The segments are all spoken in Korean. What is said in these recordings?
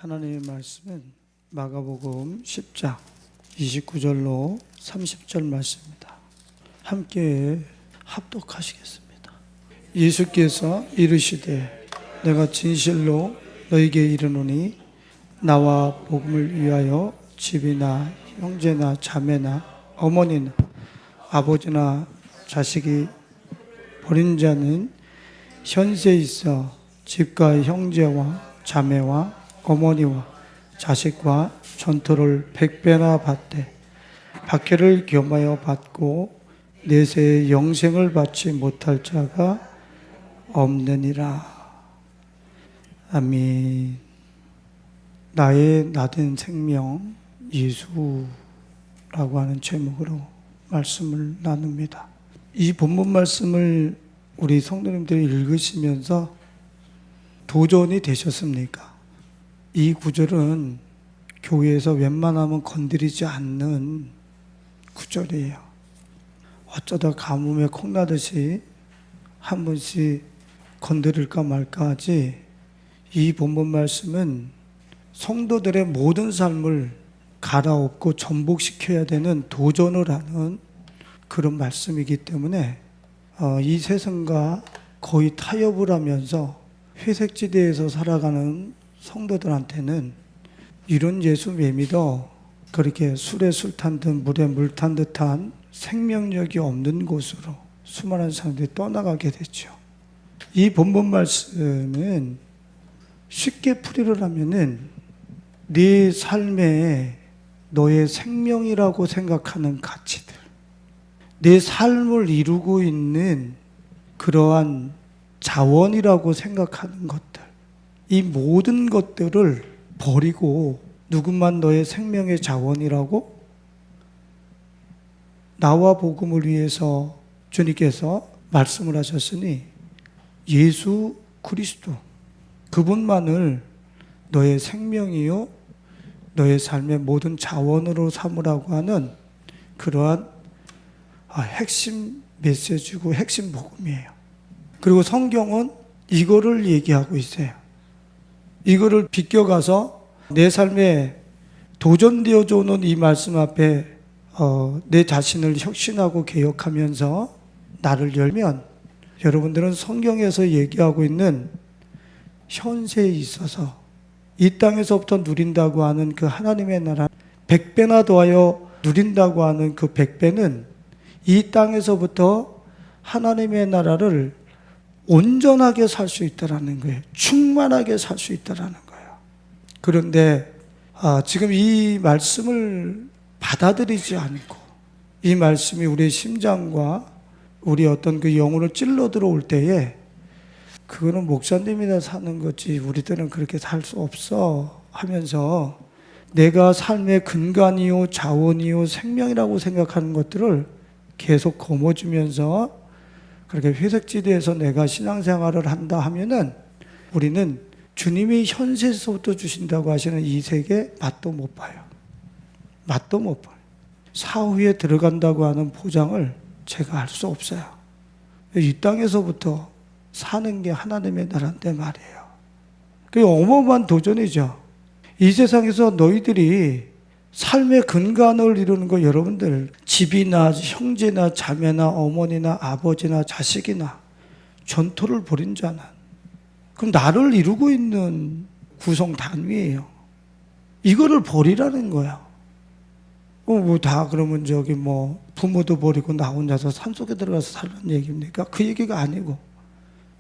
하나님의 말씀은 마가복음 10장 29절로 30절 말씀입니다. 함께 합독하시겠습니다. 예수께서 이르시되 내가 진실로 너희에게 이르노니 나와 복음을 위하여 집이나 형제나 자매나 어머니나 아버지나 자식이 버린 자는 현세에 있어 집과 형제와 자매와 어머니와 자식과 전토를 100배나 받되 박해를 겸하여 받고 내세의 영생을 받지 못할 자가 없느니라. 아멘. 나의 나된 생명 예수라고 하는 제목으로 말씀을 나눕니다. 이 본문 말씀을 우리 성도님들이 읽으시면서 도전이 되셨습니까? 이 구절은 교회에서 웬만하면 건드리지 않는 구절이에요. 어쩌다 가뭄에 콩나듯이 한 번씩 건드릴까 말까 하지, 이 본문 말씀은 성도들의 모든 삶을 갈아엎고 전복시켜야 되는 도전을 하는 그런 말씀이기 때문에 이 세상과 거의 타협을 하면서 회색지대에서 살아가는 성도들한테는 이런 예수 못 믿어 그렇게 술에 술 탄 듯 물에 물 탄 듯한 생명력이 없는 곳으로 수많은 사람들이 떠나가게 됐죠. 이 본문 말씀은 쉽게 풀이를 하면은 네 삶에 너의 생명이라고 생각하는 가치들, 내 삶을 이루고 있는 그러한 자원이라고 생각하는 것들, 이 모든 것들을 버리고 누구만 너의 생명의 자원이라고? 나와 복음을 위해서 주님께서 말씀을 하셨으니 예수 그리스도 그분만을 너의 생명이요 너의 삶의 모든 자원으로 삼으라고 하는 그러한 핵심 메시지고 핵심 복음이에요. 그리고 성경은 이거를 얘기하고 있어요. 이거를 비껴가서 내 삶에 도전되어져 오는 이 말씀 앞에 내 자신을 혁신하고 개혁하면서 나를 열면 여러분들은 성경에서 얘기하고 있는 현세에 있어서 이 땅에서부터 누린다고 하는 그 하나님의 나라 100배나 더하여 누린다고 하는 그 100배는 이 땅에서부터 하나님의 나라를 온전하게 살 수 있다라는 거예요. 충만하게 살 수 있다라는 거예요. 그런데 지금 이 말씀을 받아들이지 않고 이 말씀이 우리의 심장과 우리 어떤 그 영혼을 찔러 들어올 때에 그거는 목사님이나 사는 거지 우리들은 그렇게 살 수 없어 하면서 내가 삶의 근간이요 자원이요 생명이라고 생각하는 것들을 계속 거머쥐면서 그렇게 회색지대에서 내가 신앙생활을 한다 하면은 우리는 주님이 현세에서부터 주신다고 하시는 이 세계 맛도 못 봐요. 맛도 못 봐요. 사후에 들어간다고 하는 보장을 제가 할 수 없어요. 이 땅에서부터 사는 게 하나님의 나라인데 말이에요. 그게 어마어마한 도전이죠. 이 세상에서 너희들이 삶의 근간을 이루는 거 여러분들 집이나 형제나 자매나 어머니나 아버지나 자식이나 전토를 벌인 자는 그럼 나를 이루고 있는 구성 단위예요. 이거를 버리라는 거야. 다 그러면 부모도 버리고 나 혼자서 산속에 들어가서 살라는 얘기입니까? 그 얘기가 아니고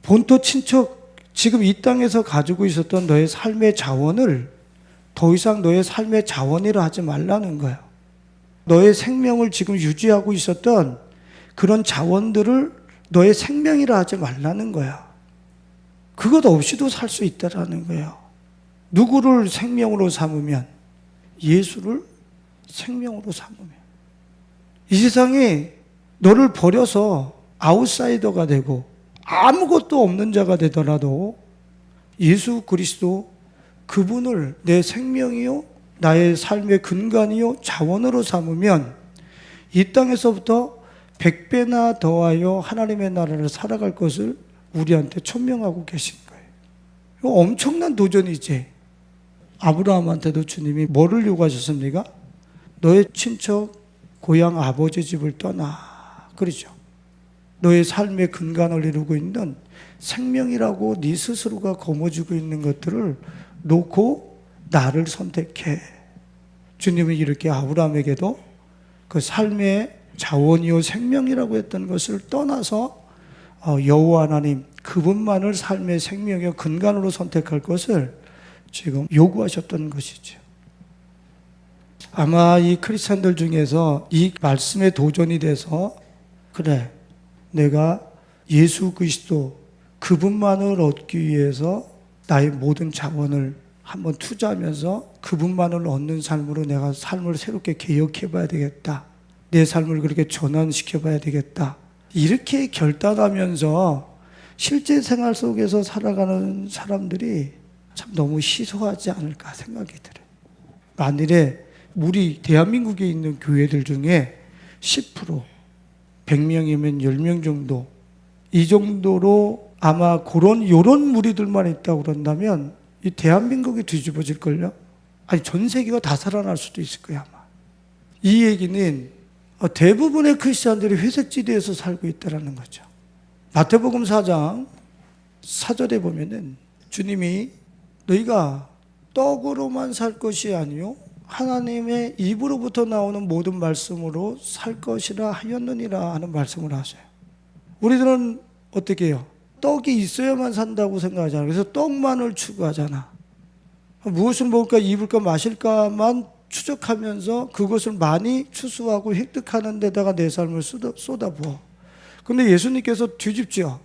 본토 친척 지금 이 땅에서 가지고 있었던 너의 삶의 자원을 더 이상 너의 삶의 자원이라 하지 말라는 거야. 너의 생명을 지금 유지하고 있었던 그런 자원들을 너의 생명이라 하지 말라는 거야. 그것 없이도 살 수 있다라는 거예요. 누구를 생명으로 삼으면? 예수를 생명으로 삼으면. 이 세상에 너를 버려서 아웃사이더가 되고 아무것도 없는 자가 되더라도 예수 그리스도 그분을 내 생명이요 나의 삶의 근간이요 자원으로 삼으면 이 땅에서부터 100배나 더하여 하나님의 나라를 살아갈 것을 우리한테 천명하고 계신 거예요. 이거 엄청난 도전이지. 아브라함한테도 주님이 뭐를 요구하셨습니까? 너의 친척 고향 아버지 집을 떠나. 그러죠. 너의 삶의 근간을 이루고 있는 생명이라고 네 스스로가 거머쥐고 있는 것들을 놓고 나를 선택해. 주님은 이렇게 아브라함에게도 그 삶의 자원이요 생명이라고 했던 것을 떠나서 여호와 하나님 그분만을 삶의 생명이요 근간으로 선택할 것을 지금 요구하셨던 것이죠. 아마 이 크리스찬들 중에서 이 말씀에 도전이 돼서 그래, 내가 예수 그리스도 그분만을 얻기 위해서 나의 모든 자원을 한번 투자하면서 그분만을 얻는 삶으로 내가 삶을 새롭게 개혁해 봐야 되겠다. 내 삶을 그렇게 전환시켜 봐야 되겠다. 이렇게 결단하면서 실제 생활 속에서 살아가는 사람들이 참 너무 희소하지 않을까 생각이 들어요. 만일에 우리 대한민국에 있는 교회들 중에 10%, 100명이면 10명 정도, 이 정도로 아마 요런 무리들만 있다고 그런다면 이 대한민국이 뒤집어질걸요? 아니, 전 세계가 다 살아날 수도 있을 거야, 아마. 이 얘기는 대부분의 크리스찬들이 회색지대에서 살고 있다는 거죠. 마태복음 4장 4절에 보면은 주님이 너희가 떡으로만 살 것이 아니요 하나님의 입으로부터 나오는 모든 말씀으로 살 것이라 하였느니라 하는 말씀을 하셔요. 우리들은 어떻게 해요? 떡이 있어야만 산다고 생각하잖아. 그래서 떡만을 추구하잖아. 무엇을 먹을까, 입을까, 마실까만 추적하면서 그것을 많이 추수하고 획득하는 데다가 내 삶을 쏟아부어. 근데 예수님께서 뒤집죠.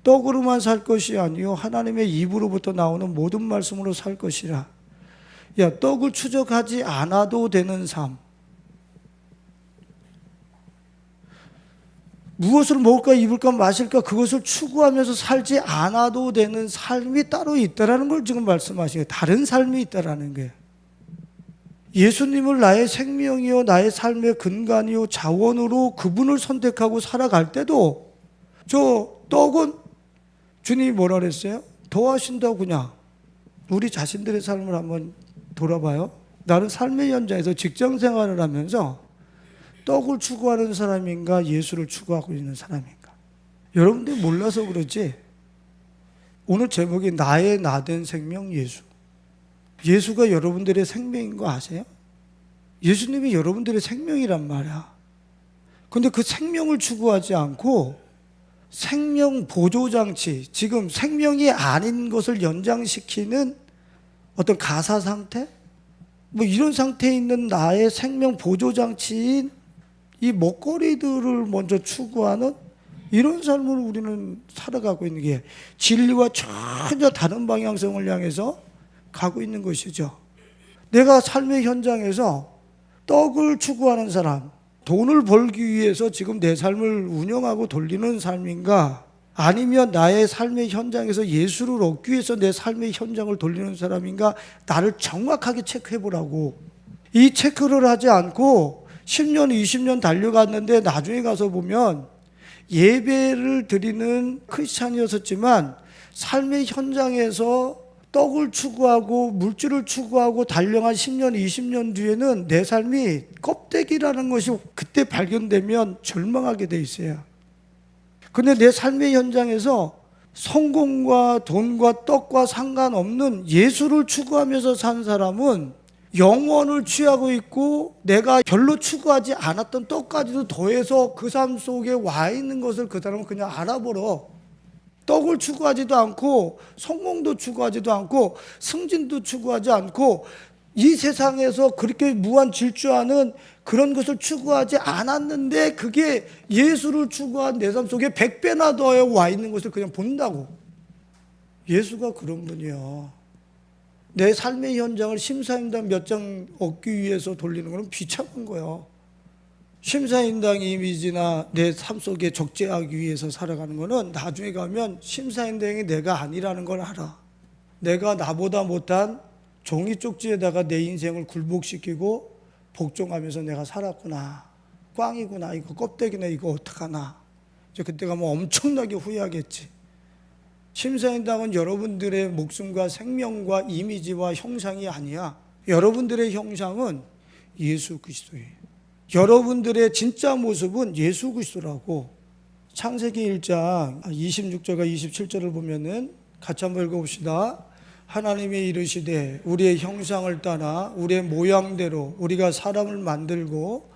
떡으로만 살 것이 아니요 하나님의 입으로부터 나오는 모든 말씀으로 살 것이라. 야, 떡을 추적하지 않아도 되는 삶. 무엇을 먹을까, 입을까, 마실까 그것을 추구하면서 살지 않아도 되는 삶이 따로 있다라는 걸 지금 말씀하시는 거예요. 다른 삶이 있다라는 거예요. 예수님을 나의 생명이요 나의 삶의 근간이요 자원으로 그분을 선택하고 살아갈 때도 저 떡은 주님이 뭐라 그랬어요? 더하신다고. 그냥 우리 자신들의 삶을 한번 돌아봐요. 나는 삶의 현장에서 직장 생활을 하면서 떡을 추구하는 사람인가 예수를 추구하고 있는 사람인가? 여러분들이 몰라서 그러지 오늘 제목이 나의 나된 생명 예수. 예수가 여러분들의 생명인 거 아세요? 예수님이 여러분들의 생명이란 말이야. 근데 그 생명을 추구하지 않고 생명 보조장치, 지금 생명이 아닌 것을 연장시키는 어떤 가사 상태? 뭐 이런 상태에 있는 나의 생명 보조장치인 이 먹거리들을 먼저 추구하는 이런 삶을 우리는 살아가고 있는 게 진리와 전혀 다른 방향성을 향해서 가고 있는 것이죠. 내가 삶의 현장에서 떡을 추구하는 사람, 돈을 벌기 위해서 지금 내 삶을 운영하고 돌리는 삶인가? 아니면 나의 삶의 현장에서 예수를 얻기 위해서 내 삶의 현장을 돌리는 사람인가? 나를 정확하게 체크해 보라고. 이 체크를 하지 않고 10년, 20년 달려갔는데 나중에 가서 보면 예배를 드리는 크리스찬이었지만 삶의 현장에서 떡을 추구하고 물질을 추구하고 달려간 10년, 20년 뒤에는 내 삶이 껍데기라는 것이 그때 발견되면 절망하게 돼 있어요. 근데 내 삶의 현장에서 성공과 돈과 떡과 상관없는 예수를 추구하면서 산 사람은 영원을 취하고 있고 내가 별로 추구하지 않았던 떡까지도 더해서 그 삶 속에 와 있는 것을 그 사람은 그냥 알아버려. 떡을 추구하지도 않고 성공도 추구하지도 않고 승진도 추구하지 않고 이 세상에서 그렇게 무한 질주하는 그런 것을 추구하지 않았는데 그게 예수를 추구한 내 삶 속에 100배나 더 와 있는 것을 그냥 본다고. 예수가 그런 분이야. 내 삶의 현장을 심사인당 몇 장 얻기 위해서 돌리는 것은 비참한 거야. 심사인당 이미지나 내 삶 속에 적재하기 위해서 살아가는 거는 나중에 가면 심사인당이 내가 아니라는 걸 알아. 내가 나보다 못한 종이 쪽지에다가 내 인생을 굴복시키고 복종하면서 내가 살았구나. 꽝이구나. 이거 껍데기네. 이거 어떡하나. 이제 그때 가면 엄청나게 후회하겠지. 심사인당은 여러분들의 목숨과 생명과 이미지와 형상이 아니야. 여러분들의 형상은 예수 그리스도예요. 여러분들의 진짜 모습은 예수 그리스도라고. 창세기 1장 26절과 27절을 보면은 같이 한번 읽어봅시다. 하나님이 이르시되 우리의 형상을 따라 우리의 모양대로 우리가 사람을 만들고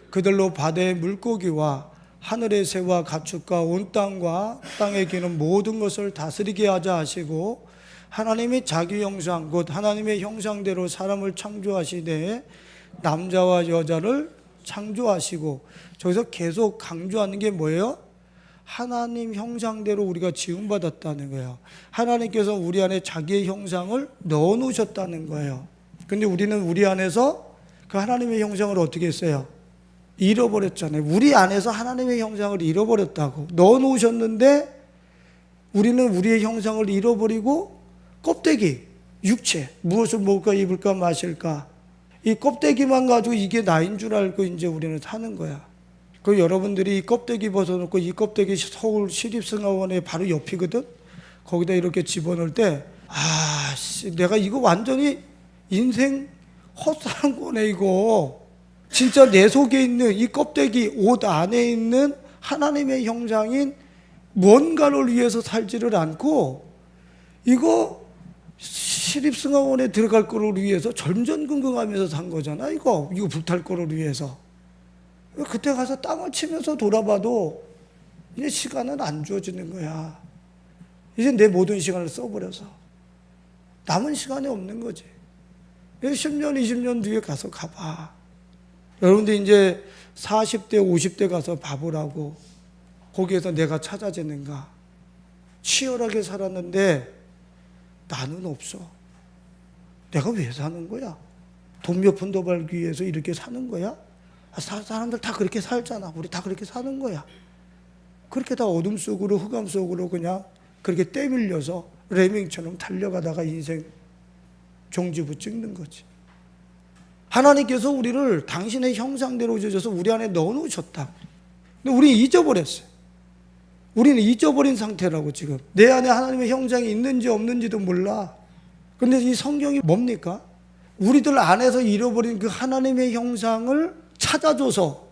그들로 바다의 물고기와 하늘의 새와 가축과 온 땅과 땅에 기는 모든 것을 다스리게 하자 하시고, 하나님이 자기 형상 곧 하나님의 형상대로 사람을 창조하시되 남자와 여자를 창조하시고, 저기서 계속 강조하는 게 뭐예요? 하나님 형상대로 우리가 지음받았다는 거예요. 하나님께서 우리 안에 자기의 형상을 넣어놓으셨다는 거예요. 근데 우리는 우리 안에서 그 하나님의 형상을 어떻게 했어요? 잃어버렸잖아요. 우리 안에서 하나님의 형상을 잃어버렸다고. 넣어놓으셨는데 우리는 우리의 형상을 잃어버리고 껍데기, 육체, 무엇을 먹을까 입을까 마실까, 이 껍데기만 가지고 이게 나인 줄 알고 이제 우리는 사는 거야. 그 여러분들이 이 껍데기 벗어놓고 이 껍데기 서울 시립승하원에 바로 옆이거든. 거기다 이렇게 집어넣을 때 내가 이거 완전히 인생 헛살한 거네 이거. 진짜 내 속에 있는 이 껍데기, 옷 안에 있는 하나님의 형상인 뭔가를 위해서 살지를 않고 이거 시립승하원에 들어갈 거를 위해서 전전긍긍하면서 산 거잖아. 이거 불탈 거를 위해서. 그때 가서 땅을 치면서 돌아봐도 이제 시간은 안 주어지는 거야. 이제 내 모든 시간을 써버려서 남은 시간이 없는 거지. 10년, 20년 뒤에 가서 가봐. 여러분들 이제 40대, 50대 가서 봐보라고. 거기에서 내가 찾아지는가. 치열하게 살았는데 나는 없어. 내가 왜 사는 거야? 돈 몇 푼 더 벌기 위해서 이렇게 사는 거야? 사람들 다 그렇게 살잖아. 우리 다 그렇게 사는 거야. 그렇게 다 어둠 속으로 흑암 속으로 그냥 그렇게 떼밀려서 레밍처럼 달려가다가 인생 종지부 찍는 거지. 하나님께서 우리를 당신의 형상대로 지어서 우리 안에 넣어놓으셨다. 근데 우리는 잊어버렸어요. 우리는 잊어버린 상태라고. 지금 내 안에 하나님의 형상이 있는지 없는지도 몰라. 근데 이 성경이 뭡니까? 우리들 안에서 잃어버린 그 하나님의 형상을 찾아줘서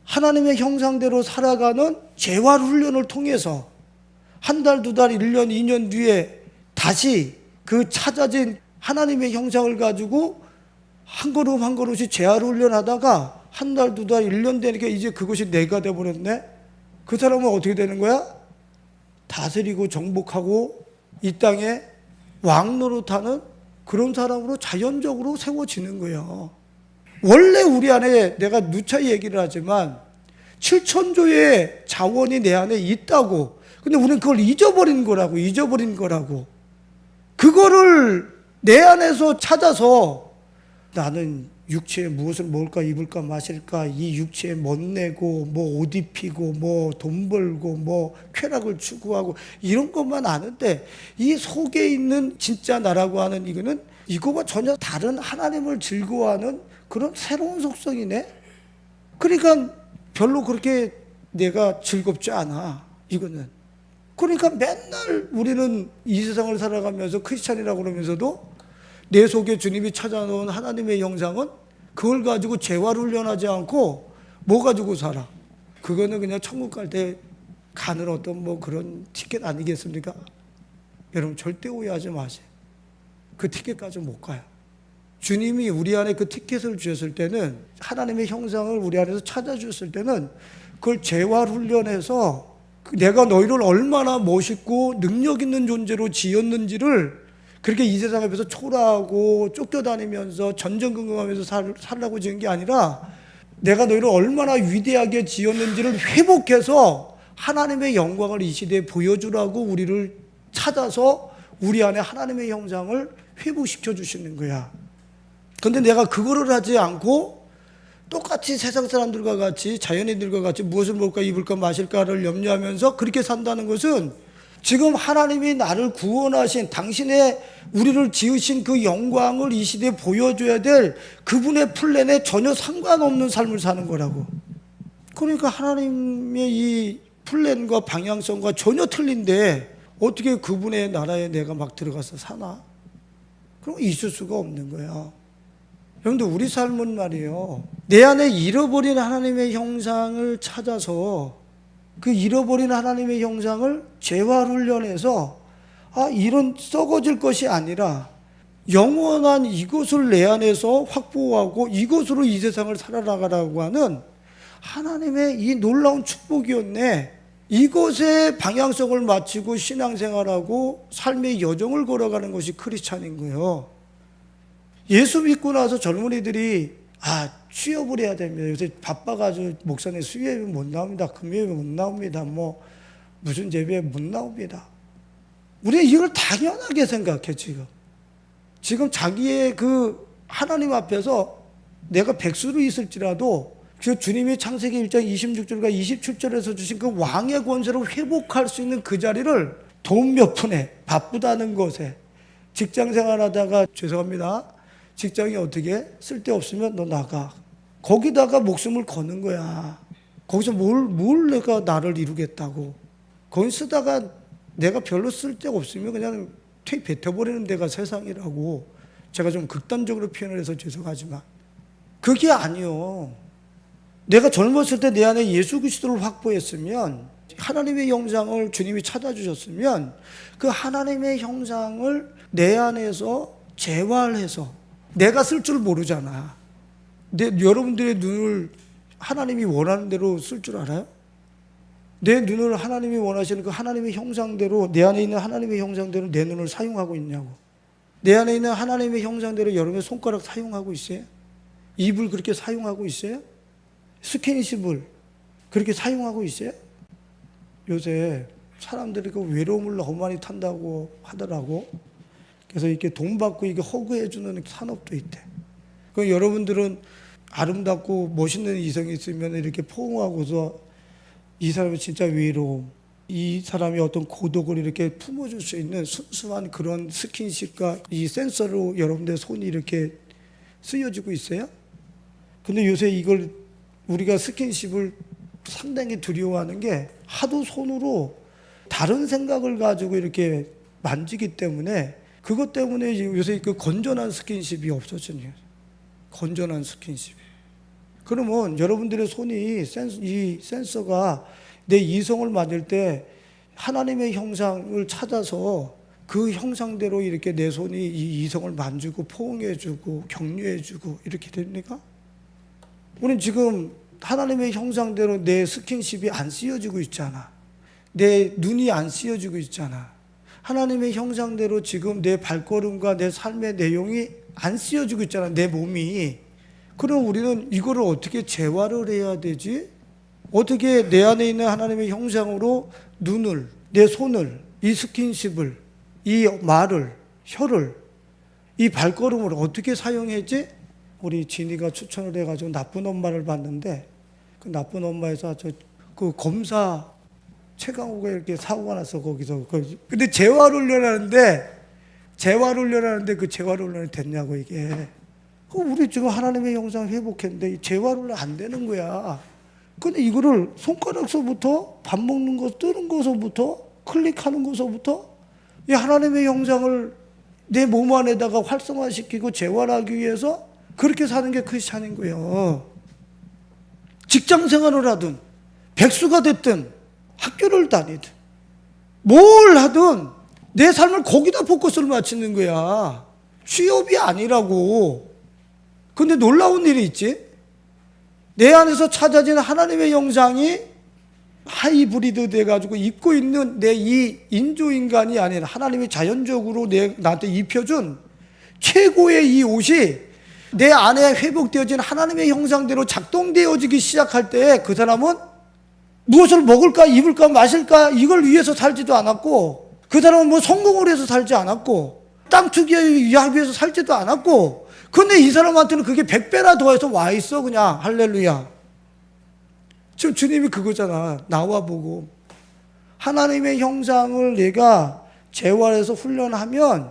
하나님의 형상대로 살아가는 재활 훈련을 통해서 한 달, 두 달, 1년, 2년 뒤에 다시 그 찾아진 하나님의 형상을 가지고 한 걸음 한 걸음씩 재활 훈련하다가 한 달, 두 달, 1년 되니까 이제 그것이 내가 돼버렸네. 그 사람은 어떻게 되는 거야? 다스리고 정복하고 이 땅에 왕노릇하는 그런 사람으로 자연적으로 세워지는 거예요. 원래 우리 안에, 내가 누차 얘기를 하지만 7천조의 자원이 내 안에 있다고. 근데 우리는 그걸 잊어버린 거라고. 그거를 내 안에서 찾아서 나는 육체에 무엇을 먹을까 입을까 마실까, 이 육체에 멋내고 뭐 옷 입히고 뭐 돈 벌고 뭐 쾌락을 추구하고 이런 것만 아는데, 이 속에 있는 진짜 나라고 하는 이거는 이거와 전혀 다른 하나님을 즐거워하는 그런 새로운 속성이네. 그러니까 별로 그렇게 내가 즐겁지 않아 이거는. 그러니까 맨날 우리는 이 세상을 살아가면서 크리스찬이라고 그러면서도 내 속에 주님이 찾아놓은 하나님의 형상은 그걸 가지고 재활훈련하지 않고 뭐 가지고 살아? 그거는 그냥 천국 갈 때 가는 어떤 뭐 그런 티켓 아니겠습니까? 여러분 절대 오해하지 마세요. 그 티켓까지 못 가요. 주님이 우리 안에 그 티켓을 주셨을 때는, 하나님의 형상을 우리 안에서 찾아주셨을 때는 그걸 재활훈련해서 내가 너희를 얼마나 멋있고 능력 있는 존재로 지었는지를 그렇게 이 세상 앞에서 초라하고 쫓겨다니면서 전전긍긍하면서 살라고 지은 게 아니라, 내가 너희를 얼마나 위대하게 지었는지를 회복해서 하나님의 영광을 이 시대에 보여주라고 우리를 찾아서 우리 안에 하나님의 형상을 회복시켜 주시는 거야. 근데 내가 그거를 하지 않고 똑같이 세상 사람들과 같이, 자연인들과 같이 무엇을 먹을까 입을까 마실까를 염려하면서 그렇게 산다는 것은 지금 하나님이 나를 구원하신, 당신의 우리를 지으신 그 영광을 이 시대에 보여줘야 될 그분의 플랜에 전혀 상관없는 삶을 사는 거라고. 그러니까 하나님의 이 플랜과 방향성과 전혀 틀린데 어떻게 그분의 나라에 내가 막 들어가서 사나? 그럼 있을 수가 없는 거야. 여러분들, 우리 삶은 말이에요, 내 안에 잃어버린 하나님의 형상을 찾아서 그 잃어버린 하나님의 형상을 재활훈련해서 이런 썩어질 것이 아니라 영원한 이것을 내 안에서 확보하고 이것으로 이 세상을 살아나가라고 하는 하나님의 이 놀라운 축복이었네. 이것에 방향성을 맞추고 신앙생활하고 삶의 여정을 걸어가는 것이 크리스찬인 거예요. 예수 믿고 나서 젊은이들이 취업을 해야 됩니다. 요새 바빠가지고 목사님 수요예배 못 나옵니다. 금요예배 못 나옵니다. 무슨 예배 못 나옵니다. 우리는 이걸 당연하게 생각해. 지금 자기의 그 하나님 앞에서 내가 백수로 있을지라도 그 주님이 창세기 1장 26절과 27절에서 주신 그 왕의 권세를 회복할 수 있는 그 자리를 돈 몇 푼에 바쁘다는 것에 직장 생활하다가 죄송합니다. 직장이 어떻게 쓸데없으면 너 나가. 거기다가 목숨을 거는 거야. 거기서 뭘 내가 나를 이루겠다고. 거기 쓰다가 내가 별로 쓸데없으면 그냥 뱉어버리는 데가 세상이라고. 제가 좀 극단적으로 표현을 해서 죄송하지만 그게 아니요. 내가 젊었을 때 내 안에 예수 그리스도를 확보했으면, 하나님의 형상을 주님이 찾아주셨으면 그 하나님의 형상을 내 안에서 재활해서, 내가 쓸 줄 모르잖아. 여러분들의 눈을 하나님이 원하는 대로 쓸 줄 알아요? 내 눈을 하나님이 원하시는 그 하나님의 형상대로, 내 안에 있는 하나님의 형상대로 내 눈을 사용하고 있냐고. 내 안에 있는 하나님의 형상대로 여러분의 손가락 사용하고 있어요? 입을 그렇게 사용하고 있어요? 스킨십을 그렇게 사용하고 있어요? 요새 사람들이 그 외로움을 너무 많이 탄다고 하더라고. 그래서 이렇게 돈 받고 이게 허그해주는 산업도 있대. 그 여러분들은 아름답고 멋있는 이성이 있으면 이렇게 포옹하고서 이 사람이 진짜 외로움, 이 사람이 어떤 고독을 이렇게 품어줄 수 있는 순수한 그런 스킨십과 이 센서로 여러분들의 손이 이렇게 쓰여지고 있어요? 근데 요새 이걸 우리가 스킨십을 상당히 두려워하는 게 하도 손으로 다른 생각을 가지고 이렇게 만지기 때문에, 그것 때문에 요새 그 건전한 스킨십이 없어지네요. 건전한 스킨십. 그러면 여러분들의 손이 이 센서가 내 이성을 만질 때 하나님의 형상을 찾아서 그 형상대로 이렇게 내 손이 이 이성을 만지고 포옹해주고 격려해주고 이렇게 됩니까? 우리는 지금 하나님의 형상대로 내 스킨십이 안 쓰여지고 있잖아. 내 눈이 안 쓰여지고 있잖아. 하나님의 형상대로 지금 내 발걸음과 내 삶의 내용이 안 쓰여지고 있잖아. 내 몸이. 그럼 우리는 이거를 어떻게 재활을 해야 되지? 어떻게 내 안에 있는 하나님의 형상으로 눈을, 내 손을, 이 스킨십을, 이 말을, 혀를, 이 발걸음을 어떻게 사용했지? 우리 진이가 추천을 해가지고 나쁜 엄마를 봤는데, 그 나쁜 엄마에서 그 검사 최강호가 이렇게 사고가 나서 거기서. 근데 재활훈련하는데 그 재활훈련이 됐냐고 이게. 우리 지금 하나님의 형상 회복했는데 재활훈련 안 되는 거야. 근데 이거를 손가락서부터 밥 먹는 거, 뜨는 거서부터, 클릭하는 거서부터 이 하나님의 형상을 내 몸 안에다가 활성화시키고 재활하기 위해서 그렇게 사는 게 크리스찬인 거예요. 직장 생활을 하든 백수가 됐든 학교를 다니든 뭘 하든 내 삶을 거기다 포커스를 맞추는 거야. 취업이 아니라고. 근데 놀라운 일이 있지. 내 안에서 찾아진 하나님의 형상이 하이브리드 돼가지고 입고 있는 내 이 인조인간이 아닌 하나님이 자연적으로 나한테 입혀준 최고의 이 옷이 내 안에 회복되어진 하나님의 형상대로 작동되어지기 시작할 때 그 사람은 무엇을 먹을까, 입을까, 마실까 이걸 위해서 살지도 않았고, 그 사람은 뭐 성공을 해서 살지 않았고, 땅 투기하기 위해서 살지도 않았고, 근데 이 사람한테는 그게 100배나 더해서 와 있어. 그냥 할렐루야. 지금 주님이 그거잖아. 나와 보고 하나님의 형상을 내가 재활해서 훈련하면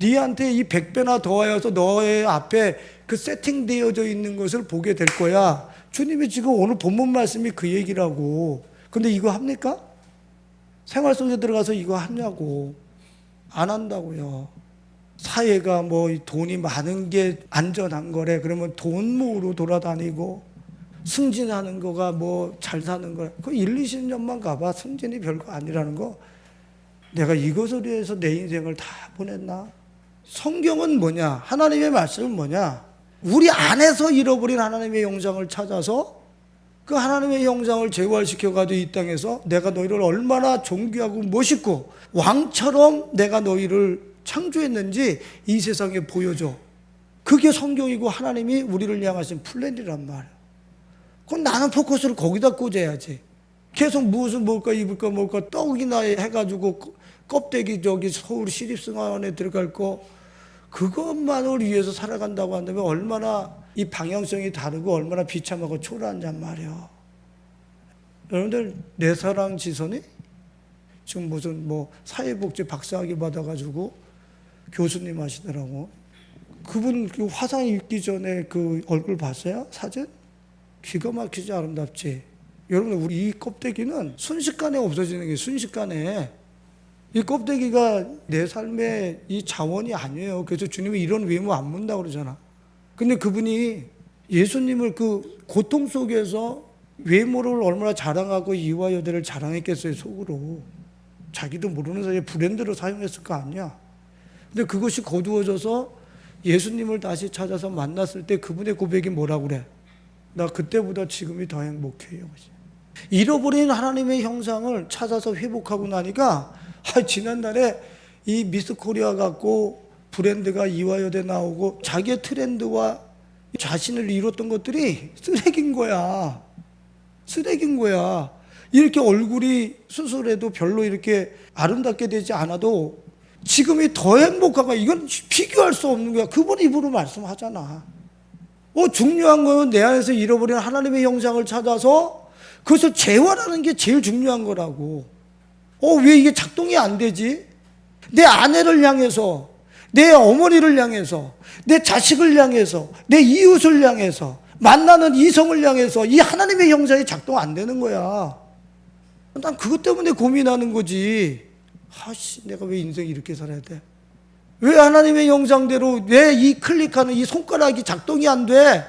네한테 이 100배나 더하여서 너의 앞에 그 세팅되어져 있는 것을 보게 될 거야. 주님이 지금 오늘 본문 말씀이 그 얘기라고. 근데 이거 합니까? 생활 속에 들어가서 이거 하냐고. 안 한다고요. 사회가 뭐 돈이 많은 게 안전한 거래. 그러면 돈 모으러 돌아다니고 승진하는 거가 뭐 잘 사는 거래. 그 1, 20년만 가봐. 승진이 별거 아니라는 거. 내가 이것을 위해서 내 인생을 다 보냈나? 성경은 뭐냐? 하나님의 말씀은 뭐냐? 우리 안에서 잃어버린 하나님의 형상을 찾아서 그 하나님의 형상을 재활시켜가지고 이 땅에서 내가 너희를 얼마나 존귀하고 멋있고 왕처럼 내가 너희를 창조했는지 이 세상에 보여줘. 그게 성경이고 하나님이 우리를 향하신 플랜이란 말이야. 그럼 나는 포커스를 거기다 꽂아야지. 계속 무엇을 먹을까 입을까 먹을까 떡이나 해가지고 껍데기 저기 서울 시립승원에 들어갈 거 그것만을 위해서 살아간다고 한다면 얼마나 이 방향성이 다르고 얼마나 비참하고 초라한단 말이야. 여러분들 내 사랑 지선이 지금 무슨 뭐 사회복지 박사학위 받아가지고 교수님 하시더라고. 그분 그 화상 입기 전에 그 얼굴 봤어요? 사진? 기가 막히지 아름답지. 여러분 우리 이 껍데기는 순식간에 없어지는 게 순식간에. 이 껍데기가 내 삶의 이 자원이 아니에요. 그래서 주님이 이런 외모 안 문다고 그러잖아. 근데 그분이 예수님을 그 고통 속에서 외모를 얼마나 자랑하고 이와 여대를 자랑했겠어요, 속으로. 자기도 모르는 사이에 브랜드로 사용했을 거 아니야. 근데 그것이 거두어져서 예수님을 다시 찾아서 만났을 때 그분의 고백이 뭐라고 그래? 나 그때보다 지금이 더 행복해요. 잃어버린 하나님의 형상을 찾아서 회복하고 나니까 지난날에 이 미스 코리아 갖고 브랜드가 이화여대 나오고 자기의 트렌드와 자신을 이뤘던 것들이 쓰레기인 거야. 쓰레기인 거야. 이렇게 얼굴이 수술해도 별로 이렇게 아름답게 되지 않아도 지금이 더 행복한 거야. 이건 비교할 수 없는 거야. 그분 입으로 말씀하잖아. 중요한 거는 내 안에서 잃어버린 하나님의 형상을 찾아서 그것을 재활하는 게 제일 중요한 거라고. 왜 이게 작동이 안 되지? 내 아내를 향해서, 내 어머니를 향해서, 내 자식을 향해서, 내 이웃을 향해서, 만나는 이성을 향해서 이 하나님의 형상이 작동 안 되는 거야. 난 그것 때문에 고민하는 거지. 내가 왜 인생 이렇게 살아야 돼? 왜 하나님의 형상대로 왜 이 클릭하는 이 손가락이 작동이 안 돼?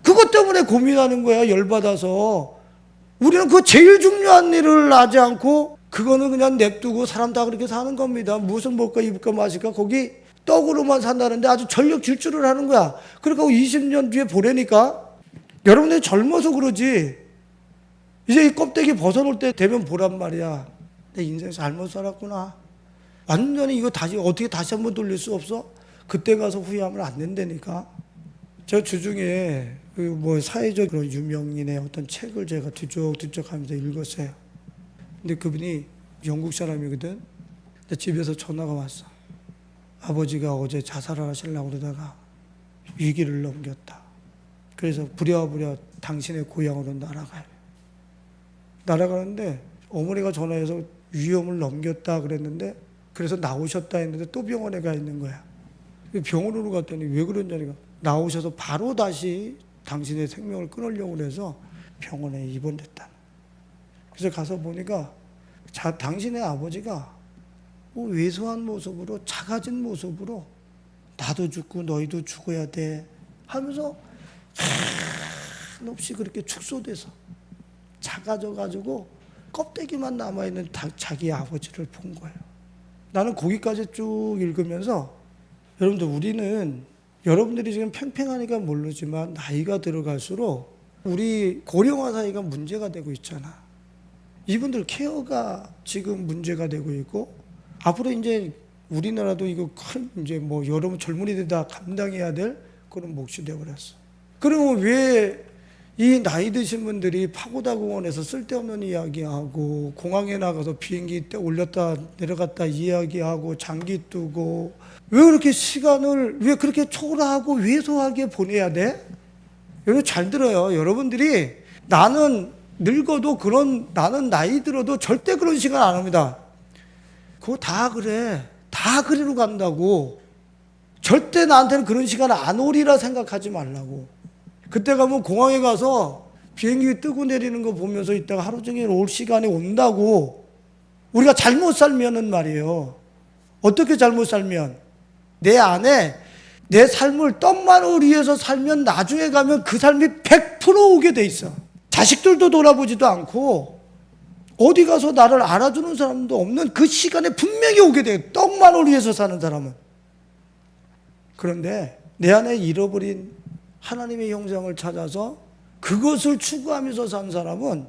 그것 때문에 고민하는 거야, 열받아서. 우리는 그 제일 중요한 일을 하지 않고 그거는 그냥 냅두고 사람 다 그렇게 사는 겁니다. 무슨 먹을까 입을까 마실까 거기 떡으로만 산다는데 아주 전력 질주를 하는 거야. 그러니까 20년 뒤에 보라니까 여러분들이 젊어서 그러지 이제 이 껍데기 벗어놓을 때 되면 보란 말이야. 내 인생 잘못 살았구나. 완전히 이거 어떻게 다시 한번 돌릴 수 없어? 그때 가서 후회하면 안 된다니까. 제가 주중에 뭐 사회적 그런 유명인의 어떤 책을 제가 뒤적뒤적 하면서 읽었어요. 근데 그분이 영국 사람이거든. 근데 집에서 전화가 왔어. 아버지가 어제 자살을 하시려고 그러다가 위기를 넘겼다. 그래서 부랴부랴 당신의 고향으로 날아가요. 날아가는데 어머니가 전화해서 위험을 넘겼다 그랬는데 그래서 나오셨다 했는데 또 병원에 가 있는 거야. 병원으로 갔더니 왜 그러냐니까 나오셔서 바로 다시 당신의 생명을 끊으려고 해서 병원에 입원됐다. 그래서 가서 보니까 당신의 아버지가 왜소한 모습으로 작아진 모습으로 나도 죽고 너희도 죽어야 돼 하면서 한없이 그렇게 축소돼서 작아져가지고 껍데기만 남아있는 자기 아버지를 본 거예요. 나는 거기까지 쭉 읽으면서 우리는 여러분들이 지금 팽팽하니까 모르지만 나이가 들어갈수록 우리 고령화 사회가 문제가 되고 있잖아. 이분들 케어가 지금 문제가 되고 있고 앞으로 이제 우리나라도 이거 큰 이제 뭐 여러분 젊은이들 다 감당해야 될 그런 몫이 되어버렸어. 그러면 왜 이 나이 드신 분들이 파고다 공원에서 쓸데없는 이야기하고 공항에 나가서 비행기 때 올렸다 내려갔다 이야기하고 장기 뜨고 왜 그렇게 시간을 왜 그렇게 초라하고 왜소하게 보내야 돼? 여러분 잘 들어요. 여러분들이 나는 늙어도 나는 나이 들어도 절대 그런 시간 안 합니다. 그거 다 그래. 다 그리로 간다고. 절대 나한테는 그런 시간 안 오리라 생각하지 말라고. 그때 가면 공항에 가서 비행기 뜨고 내리는 거 보면서 있다가 하루 종일 올 시간에 온다고. 우리가 잘못 살면은 말이에요. 어떻게 잘못 살면? 내 안에 내 삶을 떡만을 위해서 살면 나중에 가면 그 삶이 100% 오게 돼 있어. 자식들도 돌아보지도 않고 어디 가서 나를 알아주는 사람도 없는 그 시간에 분명히 오게 돼. 떡만을 위해서 사는 사람은. 그런데 내 안에 잃어버린 하나님의 형상을 찾아서 그것을 추구하면서 산 사람은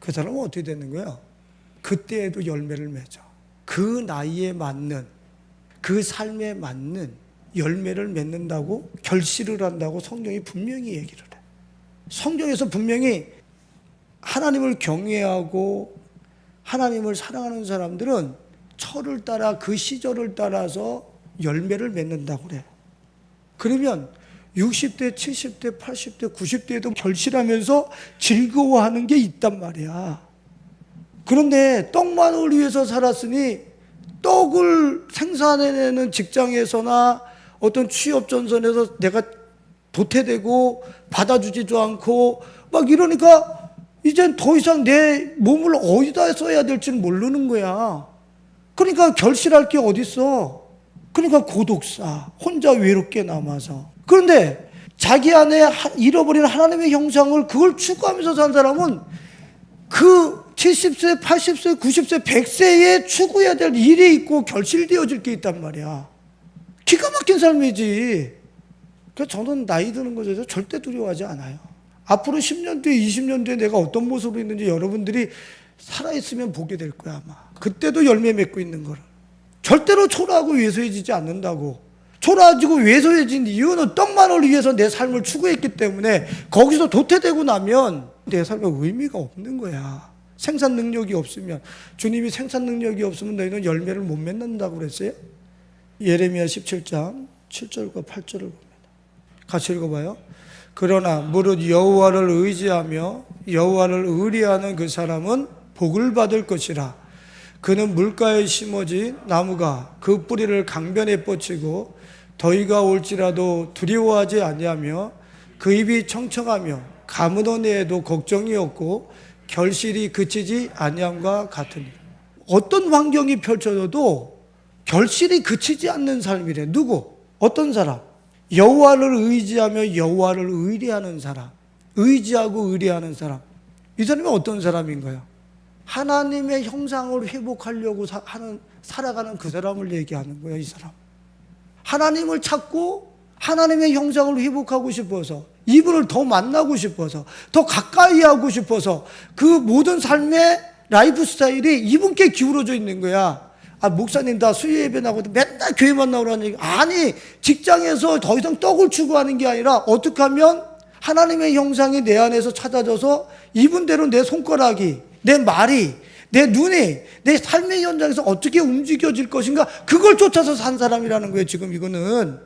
그 사람은 어떻게 되는 거야? 그때에도 열매를 맺어. 그 나이에 맞는, 그 삶에 맞는 열매를 맺는다고, 결실을 한다고 성경이 분명히 얘기를 해. 성경에서 분명히 하나님을 경외하고 하나님을 사랑하는 사람들은 철을 따라 그 시절을 따라서 열매를 맺는다고 그래. 그러면 60대, 70대, 80대, 90대에도 결실하면서 즐거워하는 게 있단 말이야. 그런데 떡만을 위해서 살았으니 떡을 생산해내는 직장에서나 어떤 취업 전선에서 내가 도태되고 받아주지도 않고 막 이러니까 이젠 더 이상 내 몸을 어디다 써야 될지는 모르는 거야. 그러니까 결실할 게 어딨어. 그러니까 고독사, 혼자 외롭게 남아서. 그런데 자기 안에 잃어버린 하나님의 형상을 그걸 추구하면서 산 사람은 그 70세, 80세, 90세, 100세에 추구해야 될 일이 있고 결실되어질 게 있단 말이야. 기가 막힌 삶이지. 그래서 저는 나이 드는 것에 대해서 절대 두려워하지 않아요. 앞으로 10년 뒤에, 20년 뒤에 내가 어떤 모습으로 있는지 여러분들이 살아있으면 보게 될 거야, 아마. 그때도 열매 맺고 있는 거를. 절대로 초라하고 왜소해지지 않는다고. 초라해지고 왜소해진 이유는 떡만을 위해서 내 삶을 추구했기 때문에 거기서 도태되고 나면 내 삶에 의미가 없는 거야. 생산 능력이 없으면. 주님이 생산 능력이 없으면 너희는 열매를 못 맺는다고 그랬어요. 예레미야 17장 7절과 8절을 봅니다. 같이 읽어봐요. 그러나 무릇 여호와를 의지하며 여호와를 의리하는 그 사람은 복을 받을 것이라. 그는 물가에 심어진 나무가 그 뿌리를 강변에 뻗치고 더위가 올지라도 두려워하지 아니하며 그 입이 청청하며 가무던 해에도 걱정이 없고 결실이 그치지 아니함과 같으니. 어떤 환경이 펼쳐져도 결실이 그치지 않는 삶이래. 누구? 어떤 사람? 여호와를 의지하며 여호와를 의리하는 사람. 의지하고 의리하는 사람. 이 사람이 어떤 사람인가요? 하나님의 형상을 회복하려고 살아가는 그 사람을 얘기하는 거예요, 이 사람. 하나님을 찾고 하나님의 형상을 회복하고 싶어서, 이분을 더 만나고 싶어서, 더 가까이 하고 싶어서 그 모든 삶의 라이프 스타일이 이분께 기울어져 있는 거야. 아, 목사님 다 수요 예배 나가고 맨날 교회만 나오라는 얘기. 아니, 직장에서 더 이상 떡을 추구하는 게 아니라 어떻게 하면 하나님의 형상이 내 안에서 찾아져서 이분대로 내 손가락이, 내 말이, 내 눈이 내 삶의 현장에서 어떻게 움직여질 것인가, 그걸 쫓아서 산 사람이라는 거예요. 지금 이거는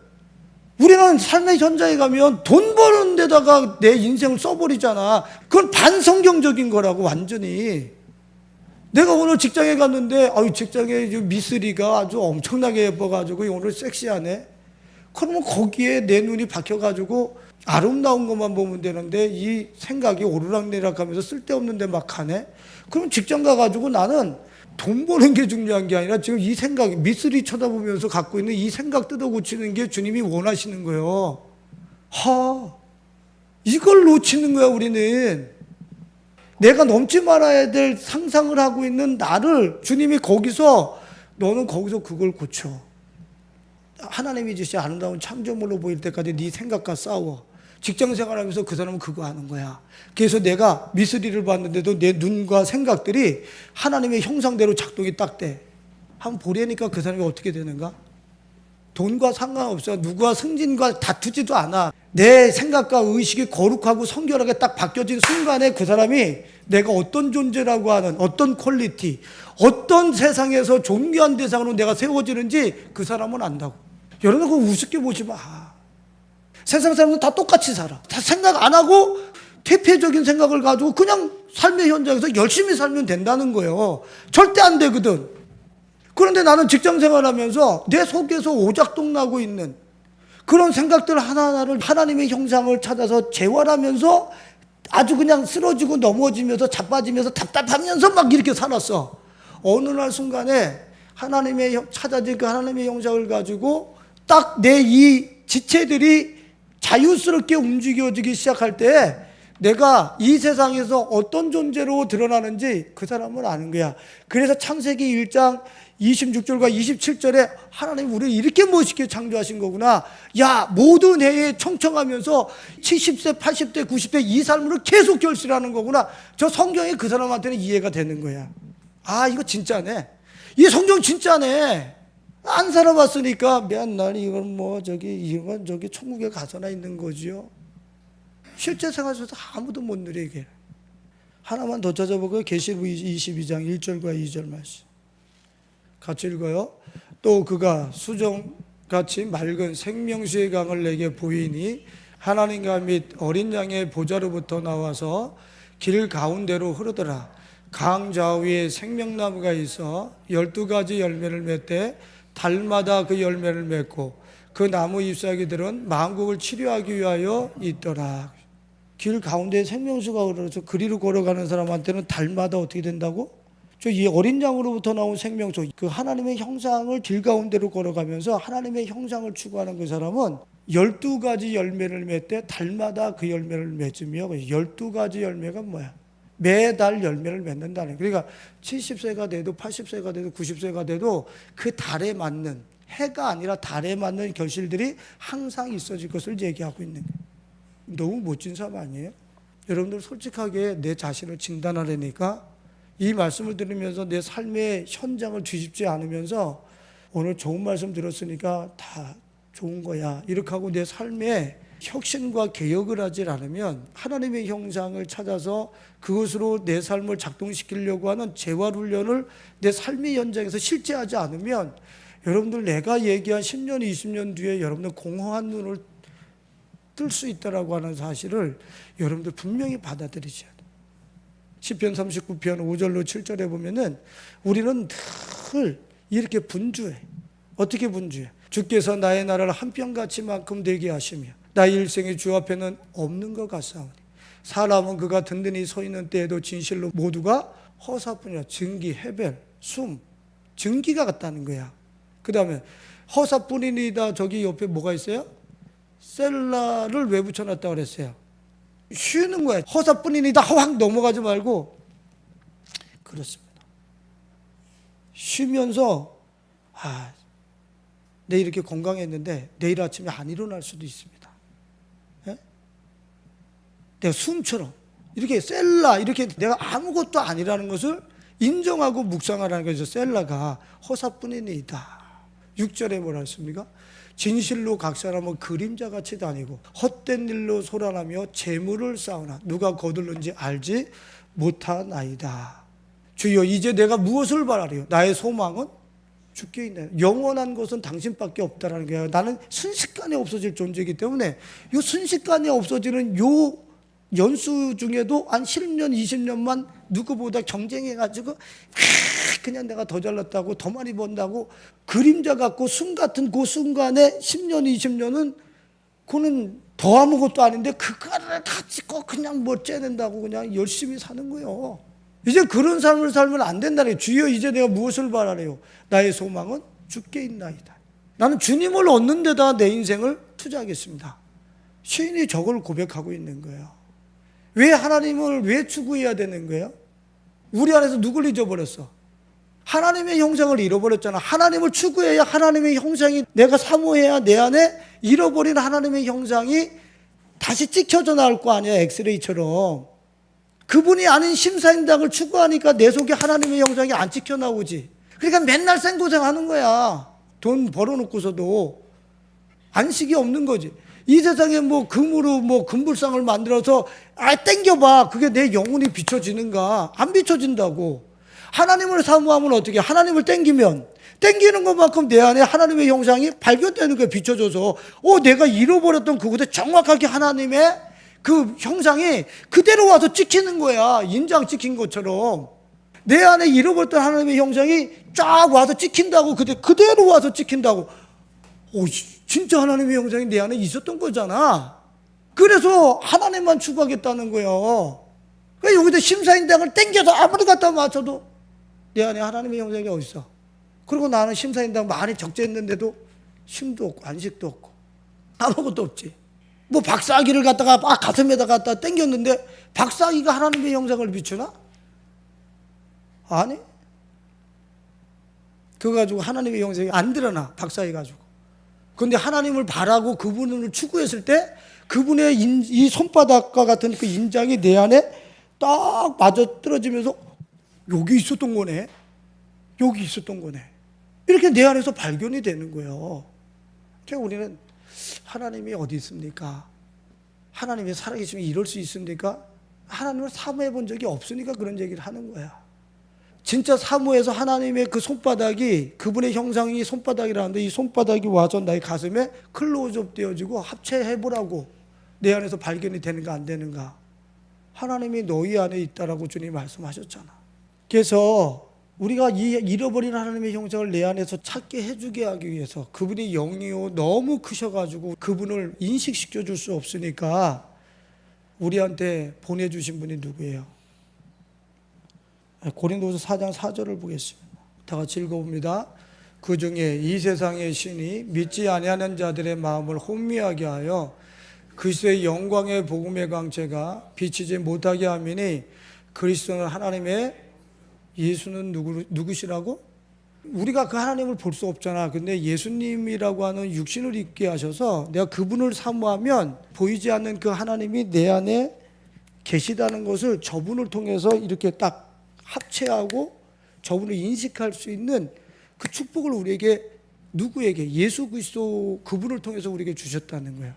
우리는 삶의 현장에 가면 돈 버는 데다가 내 인생을 써버리잖아. 그건 반성경적인 거라고. 완전히 내가 오늘 직장에 갔는데 직장에 미쓰리가 아주 엄청나게 예뻐가지고 오늘 섹시하네. 그러면 거기에 내 눈이 박혀가지고 아름다운 것만 보면 되는데 이 생각이 오르락내락 하면서 쓸데없는 데 막 가네. 그럼 직장 가가지고 나는 돈 버는 게 중요한 게 아니라 지금 이 생각, 미쓰리 쳐다보면서 갖고 있는 이 생각 뜯어 고치는 게 주님이 원하시는 거예요. 이걸 놓치는 거야, 우리는. 내가 넘지 말아야 될 상상을 하고 있는 나를 주님이 거기서, 너는 거기서 그걸 고쳐. 하나님이 주신 아름다운 창조물로 보일 때까지 네 생각과 싸워. 직장 생활하면서 그 사람은 그거 하는 거야. 그래서 내가 미쓰리를 봤는데도 내 눈과 생각들이 하나님의 형상대로 작동이 딱 돼. 한번 보려니까 그 사람이 어떻게 되는가? 돈과 상관없어. 누구와 승진과 다투지도 않아. 내 생각과 의식이 거룩하고 성결하게 딱 바뀌어진 순간에 그 사람이 내가 어떤 존재라고 하는 어떤 퀄리티, 어떤 세상에서 존귀한 대상으로 내가 세워지는지 그 사람은 안다고. 여러분 그거 우습게 보지 마. 세상 사람들은 다 똑같이 살아. 다 생각 안 하고 퇴폐적인 생각을 가지고 그냥 삶의 현장에서 열심히 살면 된다는 거예요. 절대 안 되거든. 그런데 나는 직장 생활하면서 내 속에서 오작동 나고 있는 그런 생각들 하나하나를 하나님의 형상을 찾아서 재활하면서 아주 그냥 쓰러지고 넘어지면서 자빠지면서 답답하면서 막 이렇게 살았어. 어느 날 순간에 찾아진 그 하나님의 형상을 가지고 딱 내 이 지체들이 자유스럽게 움직여지기 시작할 때 내가 이 세상에서 어떤 존재로 드러나는지 그 사람은 아는 거야. 그래서 창세기 1장 26절과 27절에 하나님 우리를 이렇게 멋있게 창조하신 거구나. 야, 모든 해에 청청하면서 70세, 80세, 90세 이 삶으로 계속 결실하는 거구나. 저 성경이 그 사람한테는 이해가 되는 거야. 아, 이거 진짜네. 이 성경 진짜네. 안 살아봤으니까 맨날 이건 이건 저기 천국에 가서나 있는 거지요. 실제 생활 속에서 아무도 못 누리게. 하나만 더 찾아보고요. 계시록 22장 1절과 2절 말씀. 같이 읽어요. 또 그가 수정같이 맑은 생명수의 강을 내게 보이니 하나님과 및 어린 양의 보좌로부터 나와서 길 가운데로 흐르더라. 강 좌우에 생명나무가 있어 12가지 열매를 맺되 달마다 그 열매를 맺고 그 나무 잎사귀들은 만국을 치료하기 위하여 있더라. 길 가운데 생명수가 흐르서 그리로 걸어가는 사람한테는 달마다 어떻게 된다고? 이 어린 양으로부터 나온 생명수, 그 하나님의 형상을 길 가운데로 걸어가면서 하나님의 형상을 추구하는 그 사람은 12가지 열매를 맺되 달마다 그 열매를 맺으며 12가지 열매가 뭐야? 매달 열매를 맺는다는. 그러니까 70세가 돼도 80세가 돼도 90세가 돼도 그 달에 맞는, 해가 아니라 달에 맞는 결실들이 항상 있어질 것을 얘기하고 있는 거예요. 너무 멋진 삶 아니에요? 여러분들 솔직하게 내 자신을 진단하려니까 이 말씀을 들으면서 내 삶의 현장을 뒤집지 않으면서 오늘 좋은 말씀 들었으니까 다 좋은 거야 이렇게 하고 내 삶에 혁신과 개혁을 하지 않으면, 하나님의 형상을 찾아서 그것으로 내 삶을 작동시키려고 하는 재활훈련을 내 삶의 현장에서 실제하지 않으면 여러분들 내가 얘기한 10년 20년 뒤에 여러분들 공허한 눈을 뜰 수 있다라고 하는 사실을 여러분들 분명히 받아들이지 않아요. 시편 39편 5절로 7절에 보면은 우리는 늘 이렇게 분주해. 어떻게 분주해? 주께서 나의 나라를 한 평가치만큼 되게 하시며 나의 일생이 주 앞에는 없는 것 같사오니 사람은 그가 든든히 서 있는 때에도 진실로 모두가 허사뿐이라. 증기, 해별, 숨, 증기가 같다는 거야. 그 다음에 허사뿐이니다. 저기 옆에 뭐가 있어요? 셀라를 왜 붙여놨다고 그랬어요? 쉬는 거야. 허사뿐이니다 확 넘어가지 말고. 그렇습니다. 쉬면서 내일 이렇게 건강했는데 내일 아침에 안 일어날 수도 있습니다. 예? 내가 숨처럼 이렇게 셀라, 이렇게 내가 아무것도 아니라는 것을 인정하고 묵상하라는 거죠. 셀라가 허사뿐이니다. 6절에 뭐라 했습니까? 진실로 각 사람은 그림자같이 다니고 헛된 일로 소란하며 재물을 쌓으나 누가 거둘는지 알지 못하나이다. 주여, 이제 내가 무엇을 바라리요? 나의 소망은 주께 있네. 영원한 것은 당신밖에 없다라는 거예요. 나는 순식간에 없어질 존재이기 때문에 이 순식간에 없어지는 요 연수 중에도 한 10년 20년만 누구보다 경쟁해가지고 그냥 내가 더 잘났다고 더 많이 번다고 그림자 같고 순 같은 그 순간에 10년 20년은 그거는 더 아무것도 아닌데 그거를 가지고 그냥 뭐 째낸다고 그냥 열심히 사는 거예요. 이제 그런 삶을 살면 안 된다네. 주여, 이제 내가 무엇을 바라래요? 나의 소망은 주께 있나이다. 나는 주님을 얻는 데다 내 인생을 투자하겠습니다. 시인이 저걸 고백하고 있는 거예요. 왜 하나님을 왜 추구해야 되는 거예요? 우리 안에서 누굴 잊어버렸어? 하나님의 형상을 잃어버렸잖아. 하나님을 추구해야 하나님의 형상이, 내가 사모해야 내 안에 잃어버린 하나님의 형상이 다시 찍혀져 나올 거 아니야, 엑스레이처럼. 그분이 아닌 심사인당을 추구하니까 내 속에 하나님의 형상이 안 찍혀 나오지. 그러니까 맨날 생고생하는 거야. 돈 벌어놓고서도 안식이 없는 거지. 이 세상에 뭐 금으로 뭐 금불상을 만들어서 땡겨봐. 그게 내 영혼이 비춰지는가? 안 비춰진다고. 하나님을 사모하면 어떻게? 하나님을 땡기는 것만큼 내 안에 하나님의 형상이 발견되는 거야, 비춰져서. 내가 잃어버렸던 그곳에 정확하게 하나님의 그 형상이 그대로 와서 찍히는 거야. 인장 찍힌 것처럼. 내 안에 잃어버렸던 하나님의 형상이 쫙 와서 찍힌다고. 그대로 와서 찍힌다고. 진짜 하나님의 형상이 내 안에 있었던 거잖아. 그래서 하나님만 추구하겠다는 거예요. 여기다 심사인당을 땡겨서 아무리 갖다 맞춰도 내 안에 하나님의 형상이 어디 있어? 그리고 나는 심사인당 많이 적재했는데도 쉼도 없고 안식도 없고 아무것도 없지. 뭐 박사기를 갖다가 가슴에다 갖다 당겼는데 박사기가 하나님의 형상을 비추나? 아니. 그거 가지고 하나님의 형상이 안 드러나, 박사기 가지고. 그런데 하나님을 바라고 그분을 추구했을 때 그분의 이 손바닥과 같은 그 인장이 내 안에 딱 맞아 떨어지면서 여기 있었던 거네. 여기 있었던 거네. 이렇게 내 안에서 발견이 되는 거예요. 그러니까 우리는 하나님이 어디 있습니까? 하나님이 살아계시면 이럴 수 있습니까? 하나님을 사모해 본 적이 없으니까 그런 얘기를 하는 거야. 진짜 사모해서 하나님의 그 손바닥이, 그분의 형상이 손바닥이라는데 이 손바닥이 와서 나의 가슴에 클로즈업 되어지고 합체해보라고 내 안에서 발견이 되는가 안 되는가. 하나님이 너희 안에 있다라고 주님이 말씀하셨잖아. 그래서 우리가 이 잃어버린 하나님의 형상을 내 안에서 찾게 해주게 하기 위해서, 그분이 영이요 너무 크셔가지고 그분을 인식시켜 줄 수 없으니까 우리한테 보내주신 분이 누구예요? 고린도서 4장 4절을 보겠습니다. 다 같이 읽어봅니다. 그 중에 이 세상의 신이 믿지 아니하는 자들의 마음을 혼미하게 하여 그리스도의 영광의 복음의 광채가 비치지 못하게 하미니, 그리스도는 하나님의, 예수는 누구시라고? 우리가 그 하나님을 볼 수 없잖아. 근데 예수님이라고 하는 육신을 입게 하셔서 내가 그분을 사모하면 보이지 않는 그 하나님이 내 안에 계시다는 것을 저분을 통해서 이렇게 딱 합체하고 저분을 인식할 수 있는 그 축복을 우리에게, 누구에게? 예수 그리스도 그분을 통해서 우리에게 주셨다는 거야.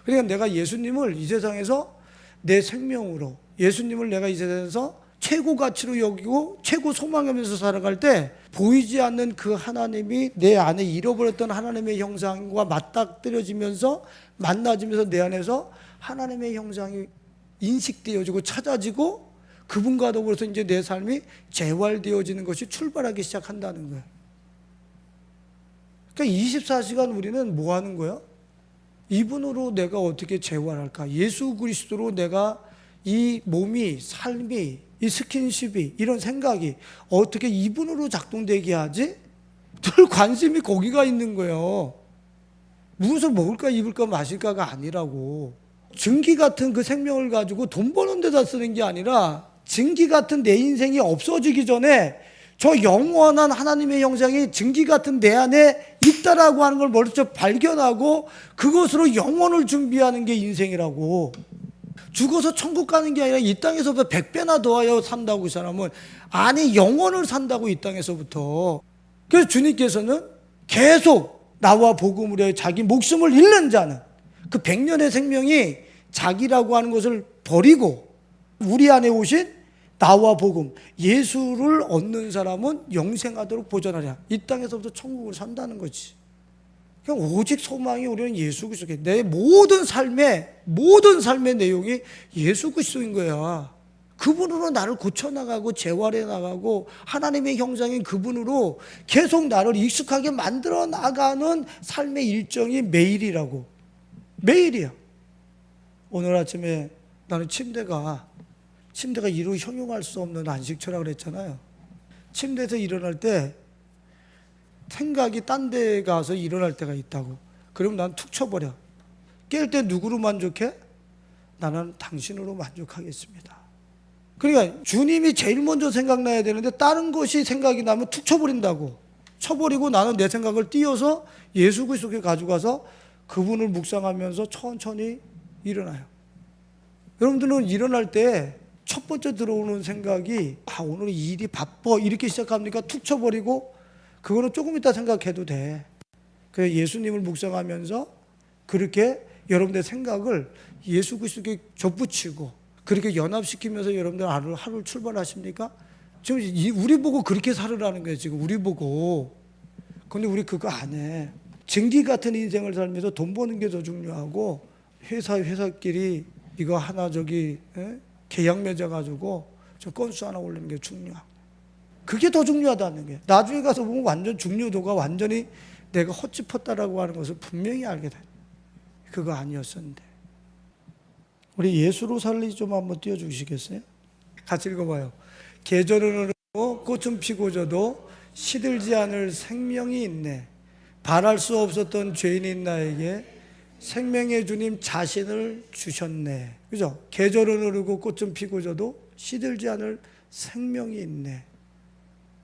그러니까 내가 예수님을 이 세상에서 내 생명으로, 예수님을 내가 이 세상에서 최고 가치로 여기고 최고 소망하면서 살아갈 때 보이지 않는 그 하나님이 내 안에 잃어버렸던 하나님의 형상과 맞닥뜨려지면서 만나지면서 내 안에서 하나님의 형상이 인식되어지고 찾아지고 그분과 더불어서 이제 내 삶이 재활되어지는 것이 출발하기 시작한다는 거예요. 그러니까 24시간 우리는 뭐 하는 거예요? 이분으로 내가 어떻게 재활할까? 예수 그리스도로 내가 이 몸이, 삶이, 이 스킨십이, 이런 생각이 어떻게 이분으로 작동되게 하지? 늘 관심이 거기가 있는 거예요. 무엇을 먹을까, 입을까, 마실까가 아니라고. 증기 같은 그 생명을 가지고 돈 버는 데다 쓰는 게 아니라, 증기 같은 내 인생이 없어지기 전에 저 영원한 하나님의 형상이 증기 같은 내 안에 있다라고 하는 걸 먼저 발견하고 그것으로 영혼을 준비하는 게 인생이라고. 죽어서 천국 가는 게 아니라 이 땅에서부터 100배나 더하여 산다고. 그 사람은 아니 영혼을 산다고, 이 땅에서부터. 그래서 주님께서는 계속 나와 복음을 위하여 자기 목숨을 잃는 자는, 그 100년의 생명이 자기라고 하는 것을 버리고 우리 안에 오신 나와 복음, 예수를 얻는 사람은 영생하도록 보존하랴. 이 땅에서부터 천국을 산다는 거지. 그냥 오직 소망이 우리는 예수 그리스도에, 내 모든 삶의 내용이 예수 그리스도인 거야. 그분으로 나를 고쳐나가고 재활해 나가고 하나님의 형상인 그분으로 계속 나를 익숙하게 만들어 나가는 삶의 일정이 매일이라고. 매일이야. 오늘 아침에 나는 침대가 이루 형용할 수 없는 안식처라고 그랬잖아요. 침대에서 일어날 때 생각이 딴 데 가서 일어날 때가 있다고. 그러면 난 툭 쳐버려. 깰 때 누구로 만족해? 나는 당신으로 만족하겠습니다. 그러니까 주님이 제일 먼저 생각나야 되는데 다른 것이 생각이 나면 툭 쳐버린다고. 쳐버리고 나는 내 생각을 띄워서 예수 그리스도께 가져가서 그분을 묵상하면서 천천히 일어나요. 여러분들은 일어날 때 첫 번째 들어오는 생각이 오늘 일이 바빠 이렇게 시작합니까? 툭 쳐버리고 그거는 조금 이따 생각해도 돼. 그래서 예수님을 묵상하면서 그렇게 여러분들의 생각을 예수 그리스도께 접붙이고 그렇게 연합시키면서 여러분들 하루를 출발하십니까? 지금 우리 보고 그렇게 살으라는 거예요. 지금 우리 보고. 근데 우리 그거 안 해. 증기 같은 인생을 살면서 돈 버는 게 더 중요하고 회사끼리 이거 하나 계약 맺어가지고 저 건수 하나 올리는 게 중요하고, 그게 더 중요하다는 게, 나중에 가서 보면 완전 중요도가 완전히 내가 헛짚었다라고 하는 것을 분명히 알게 돼. 그거 아니었었는데. 우리 예수로 살리 좀 한번 띄워주시겠어요? 같이 읽어봐요. 계절은 꽃은 피고 져도 시들지 않을 생명이 있네. 바랄 수 없었던 죄인인 나에게 생명의 주님 자신을 주셨네. 그죠? 계절은 흐르고 꽃은 피고 져도 시들지 않을 생명이 있네.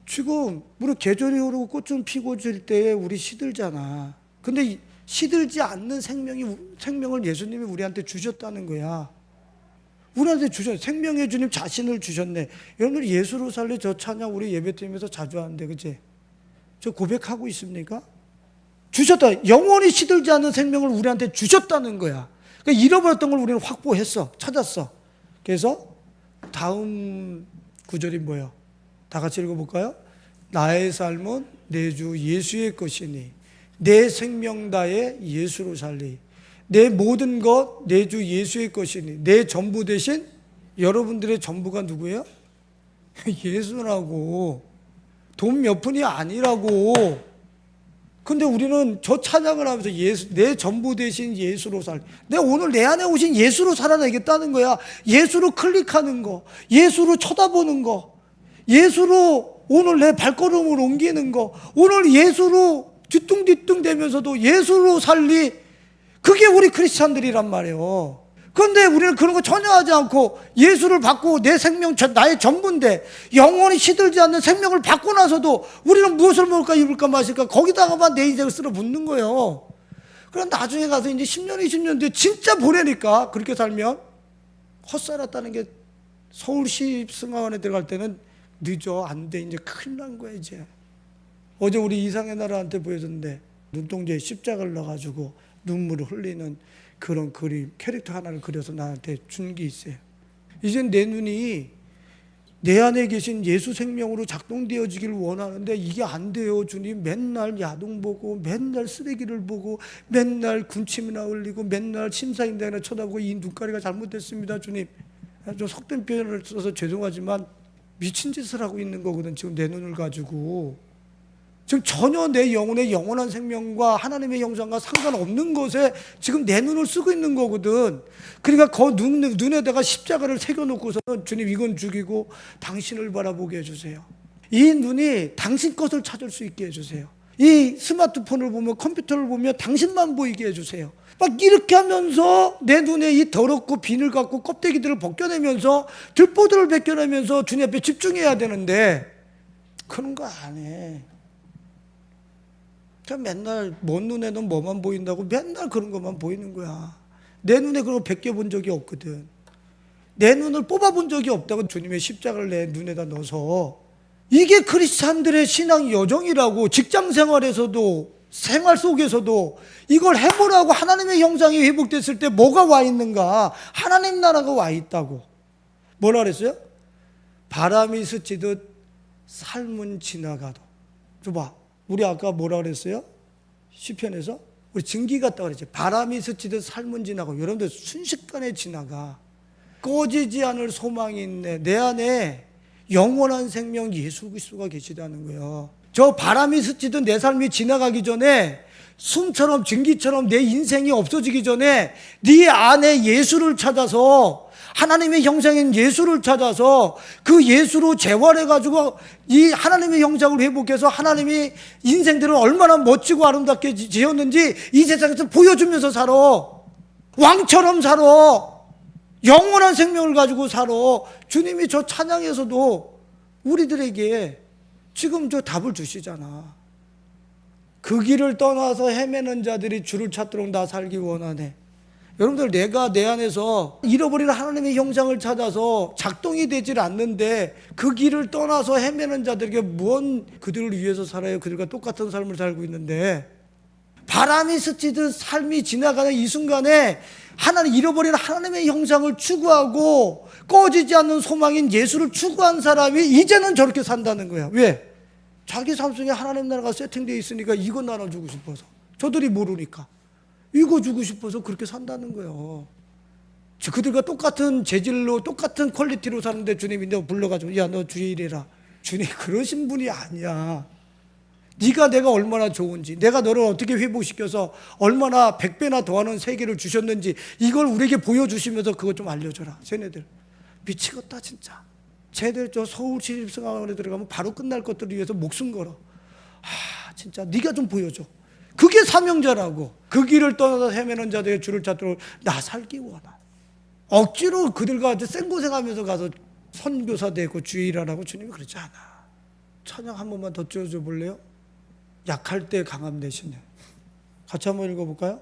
지금 우리 계절이 흐르고 꽃은 피고 질 때에 우리 시들잖아. 근데 시들지 않는 생명을 예수님이 우리한테 주셨다는 거야. 우리한테 주셨네. 생명의 주님 자신을 주셨네. 여러분들 예수로 살래 저 찬양 우리 예배팀에서 자주 하는데, 그치? 저 고백하고 있습니까? 주셨다. 영원히 시들지 않는 생명을 우리한테 주셨다는 거야. 그러니까 잃어버렸던 걸 우리는 확보했어. 찾았어. 그래서 다음 구절이 뭐예요? 다 같이 읽어볼까요? 나의 삶은 내 주 예수의 것이니 내 생명 다해 예수로 살리. 내 모든 것 내 주 예수의 것이니 내 전부 대신 여러분들의 전부가 누구예요? 예수라고. 돈 몇 푼이 아니라고. 근데 우리는 저 찬양을 하면서 예수, 내 전부 대신 예수로 살. 내가 오늘 내 안에 오신 예수로 살아내겠다는 거야. 예수로 클릭하는 거, 예수로 쳐다보는 거, 예수로 오늘 내 발걸음을 옮기는 거, 오늘 예수로 뒤뚱뒤뚱 되면서도 예수로 살리. 그게 우리 크리스찬들이란 말이에요. 그런데 우리는 그런 거 전혀 하지 않고 예수를 받고 내 생명, 나의 전부인데 영원히 시들지 않는 생명을 받고 나서도 우리는 무엇을 먹을까 입을까 마실까 거기다가만 내 인생을 쓸어 붓는 거예요. 그럼 나중에 가서 이제 10년, 20년 뒤에 진짜 보내니까 그렇게 살면 헛살았다는 게 서울시 승하원에 들어갈 때는 늦어. 안 돼. 이제 큰일 난 거야 이제. 어제 우리 이상의 나라한테 보여줬는데 눈동자에 십자가를 넣어가지고 눈물을 흘리는 그런 그림, 캐릭터 하나를 그려서 나한테 준 게 있어요. 이젠 내 눈이 내 안에 계신 예수 생명으로 작동되어지길 원하는데 이게 안 돼요. 주님, 맨날 야동 보고 맨날 쓰레기를 보고 맨날 군침이나 흘리고 맨날 심사임당이나 쳐다보고 이 눈가리가 잘못됐습니다. 주님, 좀 속된 표현을 써서 죄송하지만 미친 짓을 하고 있는 거거든. 지금 내 눈을 가지고 지금 전혀 내 영혼의 영원한 생명과 하나님의 형상과 상관없는 것에 지금 내 눈을 쓰고 있는 거거든. 그러니까 그 눈에다가 십자가를 새겨놓고서는 주님 이건 죽이고 당신을 바라보게 해주세요. 이 눈이 당신 것을 찾을 수 있게 해주세요. 이 스마트폰을 보면 컴퓨터를 보면 당신만 보이게 해주세요. 막 이렇게 하면서 내 눈에 이 더럽고 비늘 갖고 껍데기들을 벗겨내면서 들보들을 벗겨내면서 주님 앞에 집중해야 되는데 그런 거 안 해. 맨날 먼 눈에는 뭐만 보인다고 맨날 그런 것만 보이는 거야. 내 눈에 그런 거 벗겨본 적이 없거든. 내 눈을 뽑아본 적이 없다고. 주님의 십자가를 내 눈에다 넣어서. 이게 크리스찬들의 신앙 여정이라고. 직장 생활에서도 생활 속에서도 이걸 해보라고. 하나님의 형상이 회복됐을 때 뭐가 와 있는가? 하나님 나라가 와 있다고. 뭐라 그랬어요? 바람이 스치듯 삶은 지나가도. 봐. 우리 아까 뭐라 그랬어요? 시편에서 우리 증기 같다 그랬죠. 바람이 스치듯 삶은 지나고. 여러분들 순식간에 지나가. 꺼지지 않을 소망이 있네. 내 안에 영원한 생명 예수 그리스도가 계시다는 거예요. 저 바람이 스치듯 내 삶이 지나가기 전에 숨처럼 증기처럼 내 인생이 없어지기 전에 네 안에 예수를 찾아서 하나님의 형상인 예수를 찾아서 그 예수로 재활해가지고 이 하나님의 형상을 회복해서 하나님이 인생들을 얼마나 멋지고 아름답게 지었는지 이 세상에서 보여주면서 살아. 왕처럼 살아. 영원한 생명을 가지고 살아. 주님이 저 찬양에서도 우리들에게 지금 저 답을 주시잖아. 그 길을 떠나서 헤매는 자들이 주를 찾도록 나 살기 원하네. 여러분들, 내가 내 안에서 잃어버린 하나님의 형상을 찾아서 작동이 되질 않는데 그 길을 떠나서 헤매는 자들에게 무언 그들을 위해서 살아요. 그들과 똑같은 삶을 살고 있는데 바람이 스치듯 삶이 지나가는 이 순간에 잃어버린 하나님의 형상을 추구하고 꺼지지 않는 소망인 예수를 추구한 사람이 이제는 저렇게 산다는 거야. 왜? 자기 삶 속에 하나님 나라가 세팅되어 있으니까 이거 나눠주고 싶어서. 저들이 모르니까 이거 주고 싶어서 그렇게 산다는 거예요. 그들과 똑같은 재질로 똑같은 퀄리티로 사는데 주님이 너 불러가지고 야, 너 주의 일해라. 주님 그러신 분이 아니야. 네가 내가 얼마나 좋은지, 내가 너를 어떻게 회복시켜서 얼마나 100배나 더하는 세계를 주셨는지 이걸 우리에게 보여주시면서 그것 좀 알려줘라. 쟤네들 미치겠다 진짜. 제대로 저 서울 시립성악원에 들어가면 바로 끝날 것들을 위해서 목숨 걸어. 진짜 네가 좀 보여줘. 그게 사명자라고. 그 길을 떠나서 헤매는 자들의 주를 찾도록 나 살기 원하. 억지로 그들과 생고생하면서 가서 선교사 되고 주의 일하라고 주님이 그러지 않아. 찬양 한 번만 더 띄워줘 볼래요? 약할 때 강함 대신에. 같이 한번 읽어볼까요?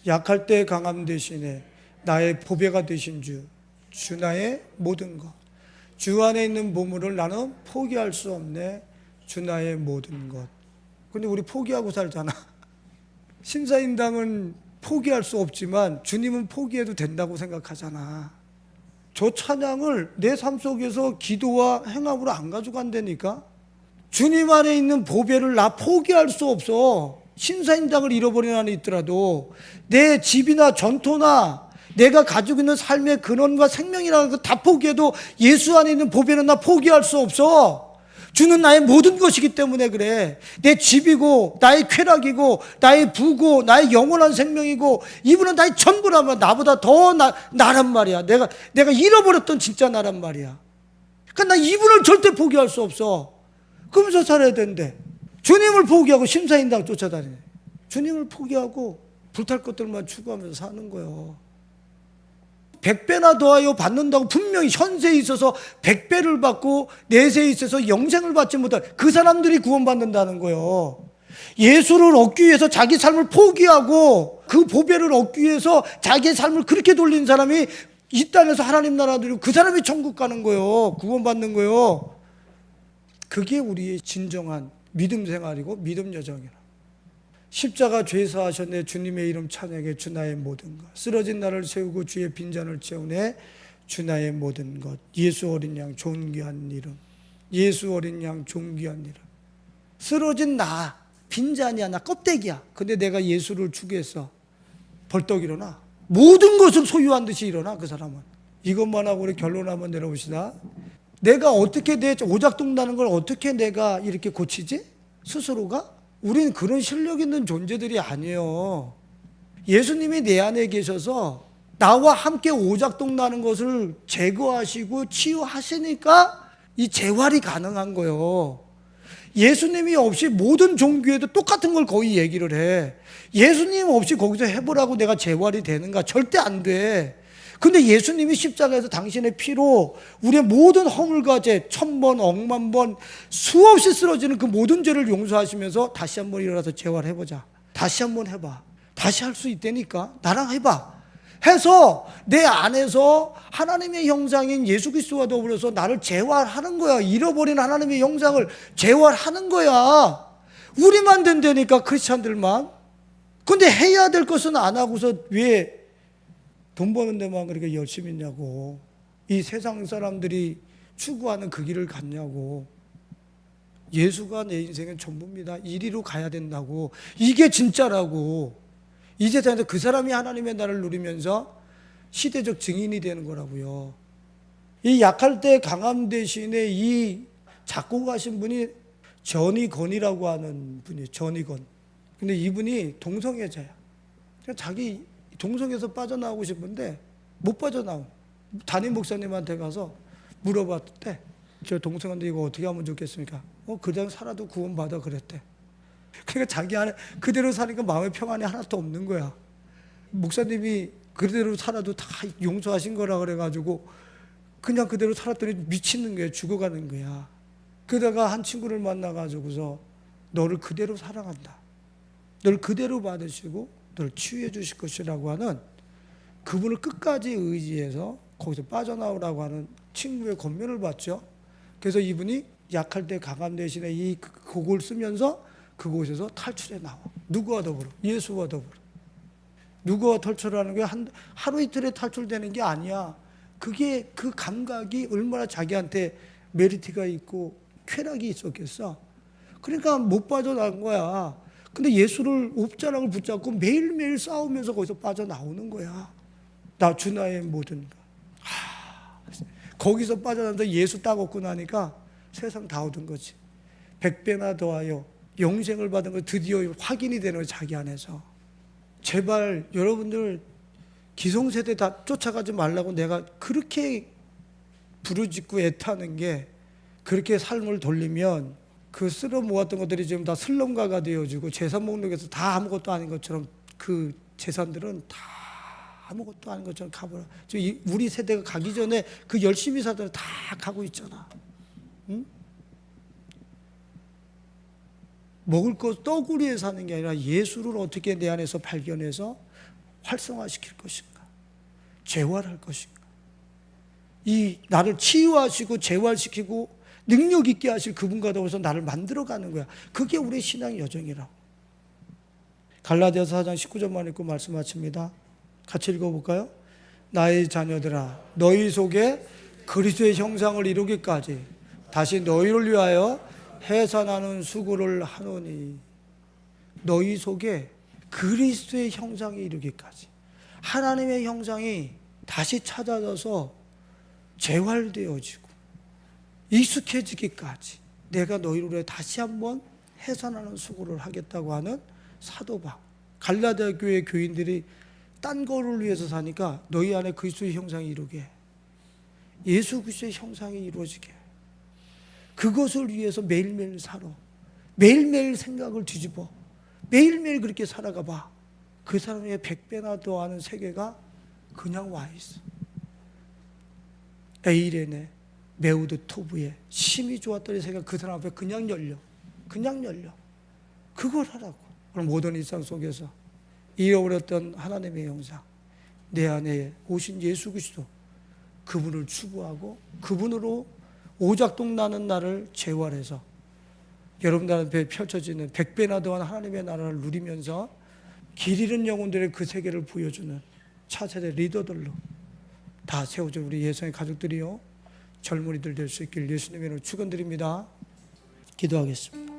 약할 때 강함 대신에 나의 보배가 되신 주 나의 모든 것. 주 안에 있는 보물을 나는 포기할 수 없네. 주 나의 모든 것. 근데 우리 포기하고 살잖아. 신사임당은 포기할 수 없지만 주님은 포기해도 된다고 생각하잖아. 저 찬양을 내 삶 속에서 기도와 행함으로 안 가져간다니까. 주님 안에 있는 보배를 나 포기할 수 없어. 신사임당을 잃어버린 한이 있더라도 내 집이나 전토나 내가 가지고 있는 삶의 근원과 생명이라는 거 다 포기해도 예수 안에 있는 보배는 나 포기할 수 없어. 주는 나의 모든 것이기 때문에 그래. 내 집이고 나의 쾌락이고 나의 부고 나의 영원한 생명이고 이분은 나의 전부라면 나보다 더 나란 말이야. 내가 잃어버렸던 진짜 나란 말이야. 그러니까 나 이분을 절대 포기할 수 없어. 그러면서 살아야 되는데 주님을 포기하고 심사인당 쫓아다니네. 주님을 포기하고 불탈 것들만 추구하면서 사는 거예요. 100배나 더하여 받는다고 분명히 현세에 있어서 100배를 받고 내세에 있어서 영생을 받지 못한 그 사람들이 구원받는다는 거예요. 예수를 얻기 위해서 자기 삶을 포기하고 그 보배를 얻기 위해서 자기의 삶을 그렇게 돌린 사람이 이 땅에서 하나님 나라 누리고 그 사람이 천국 가는 거예요. 구원받는 거예요. 그게 우리의 진정한 믿음 생활이고 믿음 여정이라. 십자가 죄사하셨네. 주님의 이름 찬양해. 주 나의 모든 것. 쓰러진 나를 세우고 주의 빈잔을 채우네. 주 나의 모든 것. 예수 어린 양 존귀한 이름. 예수 어린 양 존귀한 이름. 쓰러진 나 빈잔이야. 나 껍데기야. 근데 내가 예수를 추구했어. 벌떡 일어나. 모든 것을 소유한 듯이 일어나. 그 사람은. 이것만 하고 우리 결론 한번 내려봅시다. 내가 어떻게 내 오작동 나는 걸 어떻게 내가 이렇게 고치지? 스스로가? 우리는 그런 실력 있는 존재들이 아니에요. 예수님이 내 안에 계셔서 나와 함께 오작동 나는 것을 제거하시고 치유하시니까 이 재활이 가능한 거예요. 예수님이 없이 모든 종교에도 똑같은 걸 거의 얘기를 해. 예수님 없이 거기서 해보라고 내가 재활이 되는가? 절대 안 돼. 근데 예수님이 십자가에서 당신의 피로 우리의 모든 허물과 죄 1000번, 억만 번 수없이 쓰러지는 그 모든 죄를 용서하시면서 다시 한번 일어나서 재활해보자. 다시 한번 해봐. 다시 할 수 있다니까. 나랑 해봐. 해서 내 안에서 하나님의 형상인 예수 그리스도와 더불어서 나를 재활하는 거야. 잃어버린 하나님의 형상을 재활하는 거야. 우리만 된다니까, 크리스찬들만. 근데 해야 될 것은 안 하고서 왜 돈 버는 데만 그렇게 열심히 있냐고. 이 세상 사람들이 추구하는 그 길을 갔냐고. 예수가 내 인생의 전부입니다. 이리로 가야 된다고. 이게 진짜라고. 이 세상에서 그 사람이 하나님의 나라를 누리면서 시대적 증인이 되는 거라고요. 이 약할 때 강함 대신에 이 작곡하신 분이 전이건이라고 하는 분이에요. 전이건. 근데 이분이 동성애자야. 자기 동성에서 빠져나오고 싶은데 못 빠져나온. 담임 목사님한테 가서 물어봤대. 저 동성한테 이거 어떻게 하면 좋겠습니까? 그냥 살아도 구원받아 그랬대. 그러니까 자기 안에 그대로 사니까 마음의 평안이 하나도 없는 거야. 목사님이 그대로 살아도 다 용서하신 거라 그래가지고 그냥 그대로 살았더니 미치는 거야. 죽어가는 거야. 그러다가 한 친구를 만나가지고서 너를 그대로 사랑한다. 너를 그대로 받으시고 너를 치유해 주실 것이라고 하는 그분을 끝까지 의지해서 거기서 빠져나오라고 하는 친구의 권면을 받죠. 그래서 이분이 약할 때 강함 대신에 이 곡을 쓰면서 그곳에서 탈출해 나와. 누구와 더불어? 예수와 더불어. 누구와 탈출하는 게 하루 이틀에 탈출되는 게 아니야. 그게 그 감각이 얼마나 자기한테 메리트가 있고 쾌락이 있었겠어. 그러니까 못 빠져나간 거야. 근데 예수를 옵자락을 붙잡고 매일매일 싸우면서 거기서 빠져나오는 거야. 나 주 나의 모든 것. 거기서 빠져나와서 예수 딱 얻고 나니까 세상 다 얻은 거지. 100배나 더하여 영생을 받은 거 드디어 확인이 되는 거야. 자기 안에서. 제발 여러분들 기성세대 다 쫓아가지 말라고 내가 그렇게 부르짖고 애타는 게 그렇게 삶을 돌리면 그 쓸어 모았던 것들이 지금 다 슬럼가가 되어지고 재산 목록에서 다 아무것도 아닌 것처럼 그 재산들은 다 아무것도 아닌 것처럼 가버려. 우리 세대가 가기 전에 그 열심히 살던 다 가고 있잖아. 응? 먹을 것 떡으로 사는 게 아니라 예수를 어떻게 내 안에서 발견해서 활성화시킬 것인가, 재활할 것인가. 이 나를 치유하시고 재활시키고 능력 있게 하실 그분과 더불어서 나를 만들어가는 거야. 그게 우리의 신앙의 여정이라고. 갈라디아서 4장 19절만 읽고 말씀 마칩니다. 같이 읽어볼까요? 나의 자녀들아, 너희 속에 그리스도의 형상을 이루기까지 다시 너희를 위하여 해산하는 수고를 하노니. 너희 속에 그리스도의 형상이 이루기까지, 하나님의 형상이 다시 찾아져서 재활되어지고 익숙해지기까지 내가 너희를 위해 다시 한번 해산하는 수고를 하겠다고 하는 사도 바울. 갈라디아 교회 교인들이 딴 거를 위해서 사니까 너희 안에 그리스도의 형상이 이루게, 예수 그리스도의 형상이 이루어지게, 그것을 위해서 매일매일 살아. 매일매일 생각을 뒤집어. 매일매일 그렇게 살아가 봐. 그 사람의 100배나 더하는 세계가 그냥 와 있어. 에이레네, 메우드 토브에 심히 좋았던 세계가 그 사람 앞에 그냥 열려. 그냥 열려. 그걸 하라고. 오늘 모든 일상 속에서 잃어버렸던 하나님의 형상, 내 안에 오신 예수 그리스도, 그분을 추구하고 그분으로 오작동 나는 나를 재활해서 여러분들 앞에 펼쳐지는 100배나 더한 하나님의 나라를 누리면서 길 잃은 영혼들의 그 세계를 보여주는 차세대 리더들로 다 세워져 우리 예성의 가족들이요, 젊은이들 될 수 있길 예수님의 이름으로 축원드립니다. 기도하겠습니다.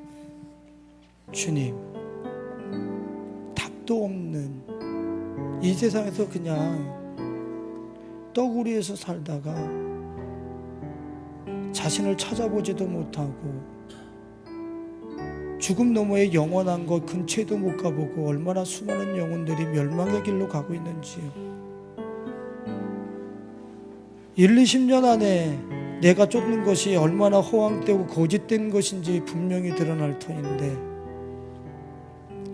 주님, 답도 없는 이 세상에서 그냥 떡우리에서 살다가 자신을 찾아보지도 못하고 죽음 너머의 영원한 것 근처에도 못 가보고 얼마나 수많은 영혼들이 멸망의 길로 가고 있는지요. 1, 20년 안에 내가 쫓는 것이 얼마나 허황되고 거짓된 것인지 분명히 드러날 터인데,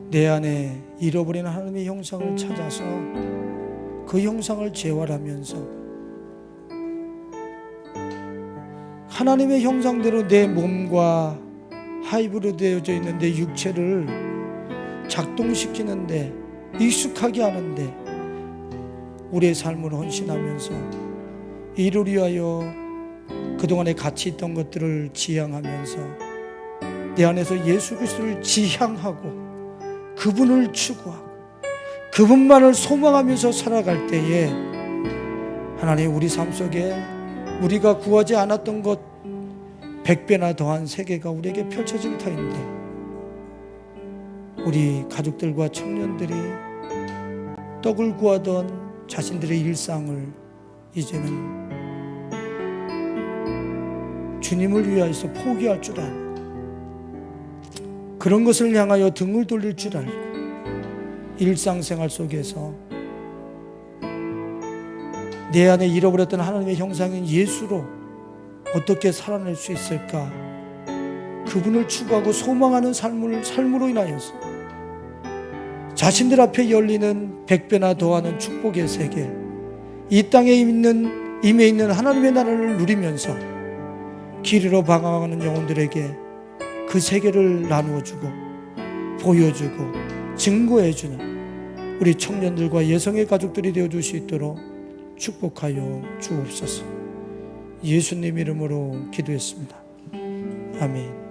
내 안에 잃어버린 하나님의 형상을 찾아서 그 형상을 재활하면서 하나님의 형상대로 내 몸과 하이브로 되어져 있는 내 육체를 작동시키는데, 익숙하게 하는데 우리의 삶을 헌신하면서 이를 위하여 그동안에 같이 있던 것들을 지향하면서 내 안에서 예수 그리스도를 지향하고 그분을 추구하고 그분만을 소망하면서 살아갈 때에 하나님, 우리 삶 속에 우리가 구하지 않았던 것 100배나 더한 세계가 우리에게 펼쳐질 터인데, 우리 가족들과 청년들이 떡을 구하던 자신들의 일상을 이제는 주님을 위하여서 포기할 줄 알고 그런 것을 향하여 등을 돌릴 줄 알고 일상생활 속에서 내 안에 잃어버렸던 하나님의 형상인 예수로 어떻게 살아낼 수 있을까, 그분을 추구하고 소망하는 삶으로 인하여서 자신들 앞에 열리는 100배나 더하는 축복의 세계, 이 땅에 임해 있는 하나님의 나라를 누리면서 길 잃어 방황하는 영혼들에게 그 세계를 나누어주고 보여주고 증거해주는 우리 청년들과 예성의 가족들이 되어줄 수 있도록 축복하여 주옵소서. 예수님 이름으로 기도했습니다. 아멘.